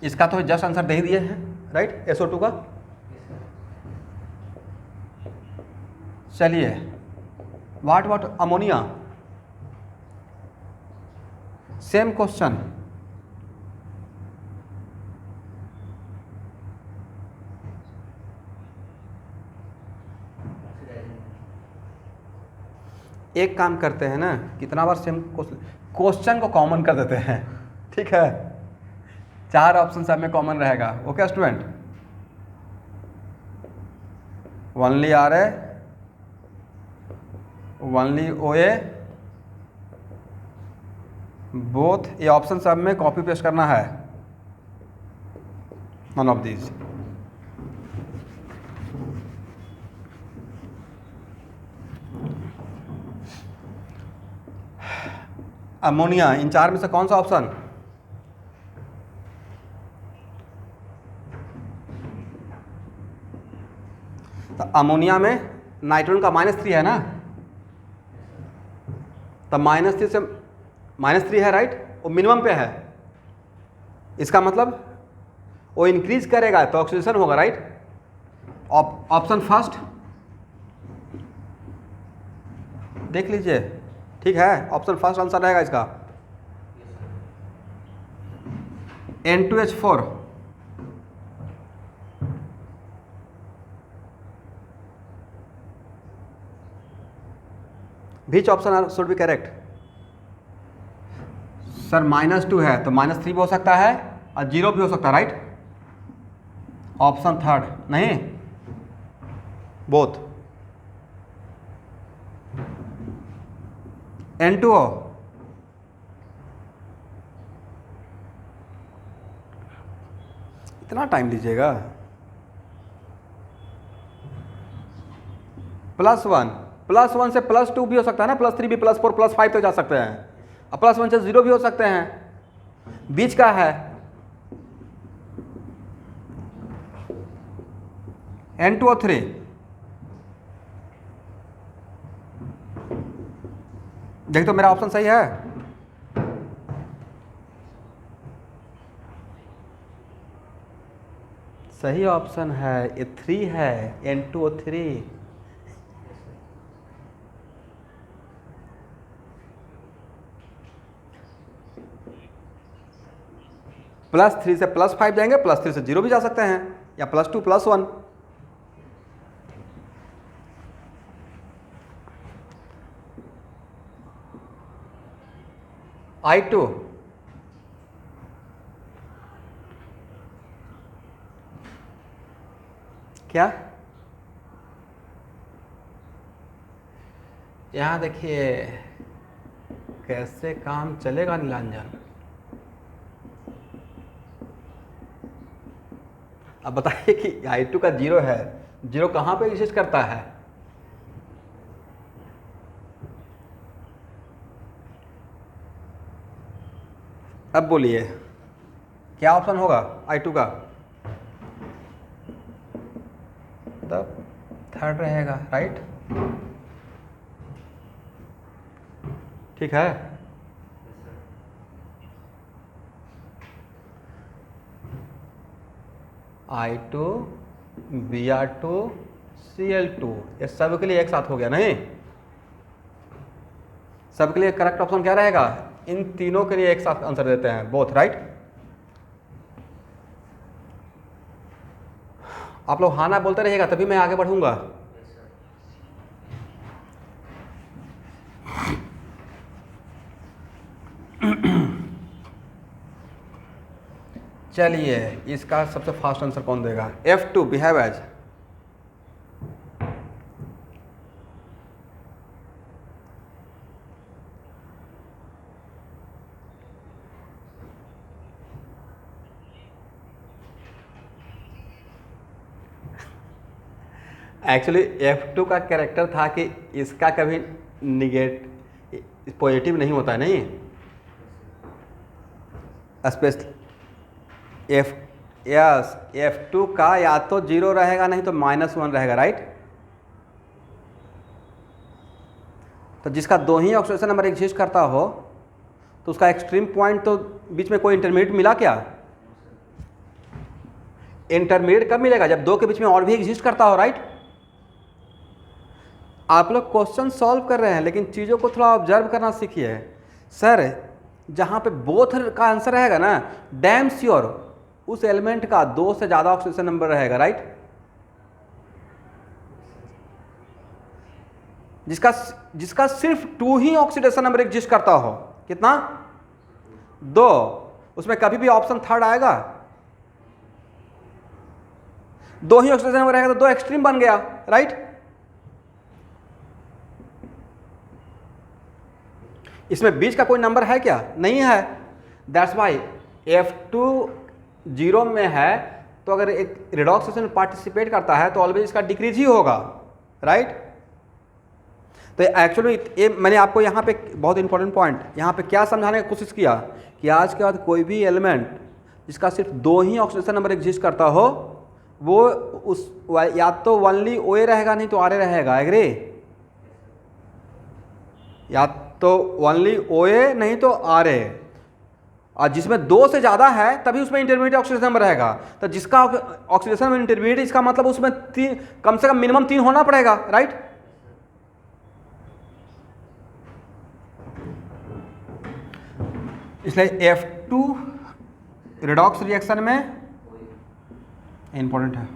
इसका तो जस्ट आंसर दे ही दिए हैं, राइट? SO2 का। चलिए व्हाट अमोनिया, सेम क्वेश्चन, एक काम करते हैं ना, कितना बार सेम क्वेश्चन को कॉमन कर देते हैं, ठीक है? 4 ऑप्शन सब में कॉमन रहेगा। ओके स्टूडेंट, ओनली आ रहे, ओनली OA, बोथ, ये ऑप्शन सब में कॉपी पेस्ट करना है, नॉन ऑफ दीज। अमोनिया, इन 4 में से कौन सा ऑप्शन? तो अमोनिया में नाइट्रोजन का -3 है ना, तब -3 से -3 है, राइट? वो मिनिमम पे है, इसका मतलब वो इंक्रीज करेगा तो ऑक्सीडेशन होगा, राइट? ऑप्शन फर्स्ट देख लीजिए, ठीक है? ऑप्शन फर्स्ट आंसर रहेगा इसका, N2H4। Which option should be correct? Sir -2 है तो -3 भी हो सकता है और 0 भी हो सकता है, राइट? ऑप्शन थर्ड नहीं, बोथ। N2O, इतना टाइम लीजिएगा। +1 से +2 भी हो सकता है ना, +3 भी, +4 +5 तक जा सकते हैं, अब +1 से 0 भी हो सकते हैं। बीच का है N2O3, देख तो मेरा ऑप्शन सही है। सही ऑप्शन है, ये 3 है, N2O3। +3 से +5 जाएंगे, +3 से 0 भी जा सकते हैं, या +2 +1। I2, क्या यहाँ देखिए कैसे काम चलेगा नीलांजन। अब बताइए कि I2 का 0 है, 0 कहाँ पे एग्जिस्ट करता है? अब बोलिए क्या ऑप्शन होगा I2 का? मतलब 3rd रहेगा, राइट? ठीक है। I2 Br2 Cl2, ये सब के लिए एक साथ हो गया नहीं? सबके लिए करेक्ट ऑप्शन क्या रहेगा? इन तीनों के लिए एक साथ आंसर देते हैं, बोथ, राइट? आप लोग हाँ ना बोलते रहिएगा तभी मैं आगे बढ़ूंगा। चलिए इसका सबसे फास्ट आंसर कौन देगा? F2 behave as. Actually F2 का कैरेक्टर था कि इसका कभी पॉजिटिव नहीं होता है, नहीं? स्पेशल F2 का या तो 0 रहेगा नहीं तो -1 रहेगा, राइट? तो जिसका 2 ही ऑक्सीडेशन नंबर एग्जिस्ट करता हो तो उसका एक्सट्रीम पॉइंट तो बीच में कोई इंटरमीडिएट मिला क्या? इंटरमीडिएट कब मिलेगा? जब 2 के बीच में और भी एग्जिस्ट करता हो, राइट? आप लोग क्वेश्चन सॉल्व कर रहे हैं लेकिन चीज़ों को थोड़ा ऑब्जर्व करना सीखिए। सर जहाँ पे बोथ का आंसर रहेगा ना, डैम श्योर उस एलिमेंट का 2 से ज़्यादा ऑक्सीडेशन नंबर रहेगा, राइट? जिसका सिर्फ 2 ही ऑक्सीडेशन नंबर एग्जिस्ट करता हो। कितना? 2। उसमें कभी भी ऑप्शन 3rd आएगा? 2 ही ऑक्सीडेशन नंबर रहेगा तो 2 एक्सट्रीम बन गया, राइट? इसमें बीच का कोई नंबर है क्या? नहीं है। दैट्स वाई F2 0 में है तो अगर एक रिडॉक्स में पार्टिसिपेट करता है तो ऑलवेज इसका डिक्रीज ही होगा, राइट? तो एक्चुअली ये मैंने आपको यहाँ पे बहुत इंपॉर्टेंट पॉइंट यहाँ पे क्या समझाने की कोशिश किया कि आज के बाद कोई भी एलिमेंट जिसका सिर्फ 2 ही ऑक्सीडेशन नंबर एग्जिस्ट करता हो वो उस या तो ओनली OA रहेगा नहीं तो RA रहेगा, एग्री? या तो ओनली OA नहीं तो RA, और जिसमें 2 से ज़्यादा है तभी उसमें इंटरमीडिएट ऑक्सीडेशन नंबर रहेगा। तो जिसका ऑक्सीडेशन में इंटरमीडिएट, इसका मतलब उसमें 3 कम से कम मिनिमम 3 होना पड़ेगा, राइट? इसलिए F2 रिडॉक्स रिएक्शन में इंपॉर्टेंट है,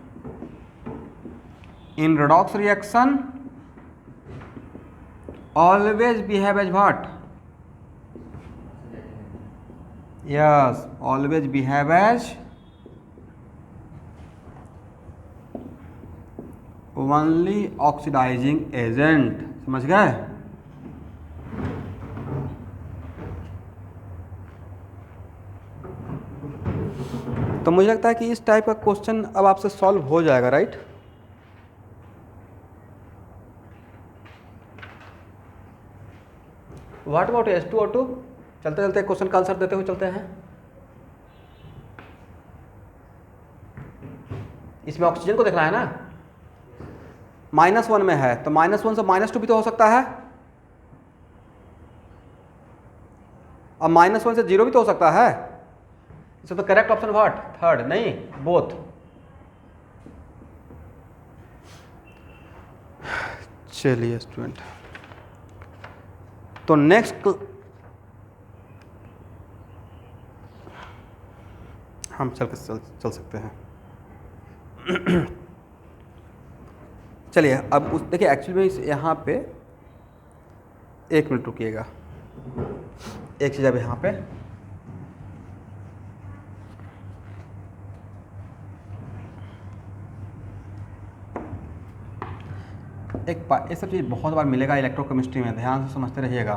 in redox reaction always behave as what? Yes, always behave as only oxidizing agent। समझ गए? तो मुझे लगता है कि इस टाइप का क्वेश्चन अब आपसे सॉल्व हो जाएगा, राइट? What about H2O2? चलते चलते क्वेश्चन का आंसर देते हुए चलते हैं। इसमें ऑक्सीजन को देखना है ना, -1 में है तो -1 से -2 भी तो हो सकता है, और -1 से 0 भी तो हो सकता है। इसमें तो करेक्ट ऑप्शन व्हाट? थर्ड, नहीं बोथ। चलिए स्टूडेंट, तो नेक्स्ट हम चल सकते हैं। चलिए अब उस देखिए, एक्चुअली में यहाँ पे 1 मिनट रुकिएगा, एक चीज़ अब यहाँ पे ये सब चीज़ बहुत बार मिलेगा इलेक्ट्रोकेमिस्ट्री में, ध्यान से समझते रहिएगा।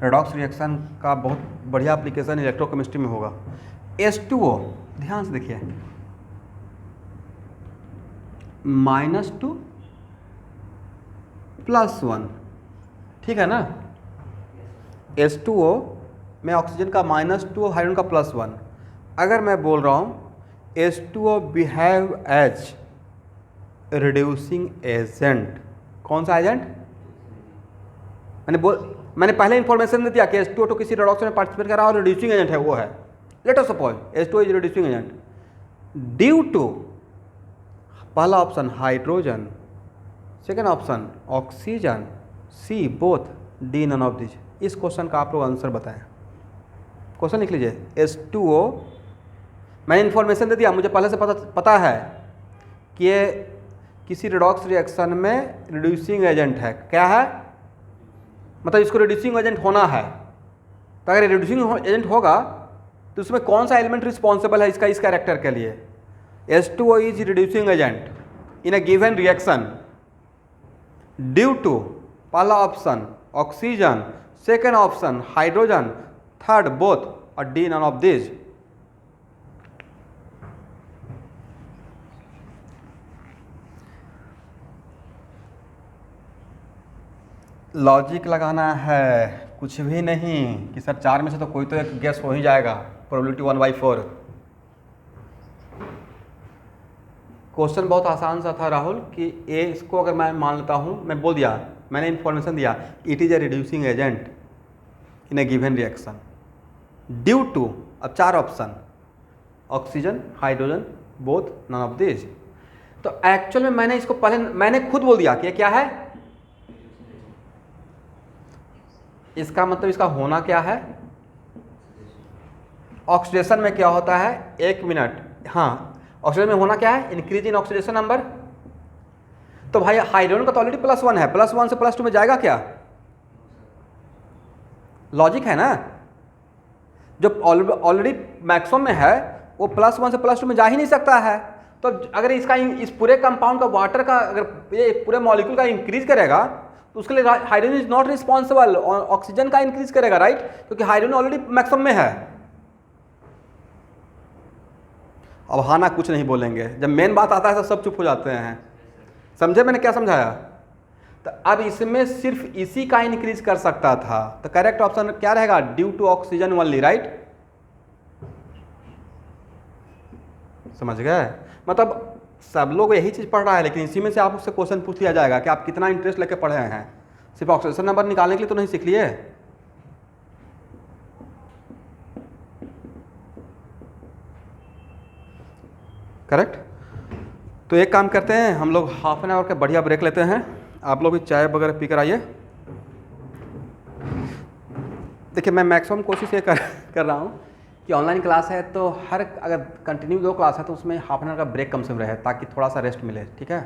रेडॉक्स रिएक्शन का बहुत बढ़िया एप्लीकेशन इलेक्ट्रोकेमिस्ट्री में होगा। H2O, ध्यान से देखिए, -2 +1, ठीक है ना? H2O में ऑक्सीजन का -2, हाइड्रोजन का +1। अगर मैं बोल रहा हूँ H2O behave as reducing agent, कौन सा एजेंट? मैंने पहले इंफॉर्मेशन दे दिया कि H2O किसी रिडॉक्शन में पार्टिसिपेट कर रहा है और रिड्यूसिंग एजेंट है, वो है। Let us suppose H2O is reducing agent due to, पहला option hydrogen, second option oxygen, C both, D none of this. इस क्वेश्चन का आप लोग आंसर बताएं। क्वेश्चन लिख लीजिए, H2O, मैंने इन्फॉर्मेशन दे दिया, मुझे पहले से पता है कि ये किसी रिडॉक्स रिएक्शन में रिड्यूसिंग एजेंट है। क्या है? मतलब इसको रिड्यूसिंग एजेंट होना है। तो अगर रिड्यूसिंग एजेंट होगा तो उसमें कौन सा एलिमेंट रिस्पॉन्सिबल है इसका, इस कैरेक्टर के लिए? H2O is reducing agent in a given reaction due to, पहला option oxygen, second option hydrogen, third both, और D none of this. Logic लगाना है, कुछ भी नहीं कि सर 4 में से तो कोई तो एक गेस हो ही जाएगा, प्रोबेबिलिटी 1/4। क्वेश्चन बहुत आसान सा था राहुल कि ए, इसको अगर मैं मान लेता हूँ, मैं बोल दिया, मैंने इन्फॉर्मेशन दिया, it is a reducing agent in a given reaction due to, अब 4 option oxygen, hydrogen, both, none of this. तो एक्चुअल में मैंने इसको पहले मैंने खुद बोल दिया कि ये क्या है। इसका मतलब इसका होना क्या है? ऑक्सीडेशन में क्या होता है? 1 मिनट, हाँ, ऑक्सीडेशन में होना क्या है? Increase in oxidation number. तो भाई हाइड्रोजन का तो ऑलरेडी +1 है, +1 से +2 में जाएगा क्या? लॉजिक है ना, जो ऑलरेडी मैक्सिमम में है वो +1 से +2 में जा ही नहीं सकता है। तो अगर इसका इस पूरे कंपाउंड का वाटर का अगर ये पूरे मॉलिक्यूल का इंक्रीज करेगा तो उसके लिए hydrogen is not responsible, oxygen का इंक्रीज करेगा, राइट? क्योंकि हाइड्रोजन ऑलरेडी मैक्सिमम में है। अब हाँ ना कुछ नहीं बोलेंगे, जब मेन बात आता है तो सब चुप हो जाते हैं। समझे मैंने क्या समझाया? तो अब इसमें सिर्फ इसी का इंक्रीज कर सकता था, तो करेक्ट ऑप्शन क्या रहेगा? Due to oxygen only, right? समझ गए? मतलब सब लोग यही चीज़ पढ़ रहा है, लेकिन इसी में से आपसे क्वेश्चन पूछ लिया जाएगा कि आप कितना इंटरेस्ट लेके पढ़े हैं। सिर्फ ऑक्सीजन नंबर निकालने के लिए तो नहीं सीख लिए। करेक्ट? तो एक काम करते हैं, हम लोग हाफ एन आवर का बढ़िया ब्रेक लेते हैं, आप लोग भी चाय वगैरह पी कर आइए। देखिए मैं मैक्सिमम कोशिश ये कर रहा हूँ कि ऑनलाइन क्लास है तो हर अगर कंटिन्यू 2 क्लास है तो उसमें हाफ एन आवर का ब्रेक कम से कम रहे ताकि थोड़ा सा रेस्ट मिले, ठीक है?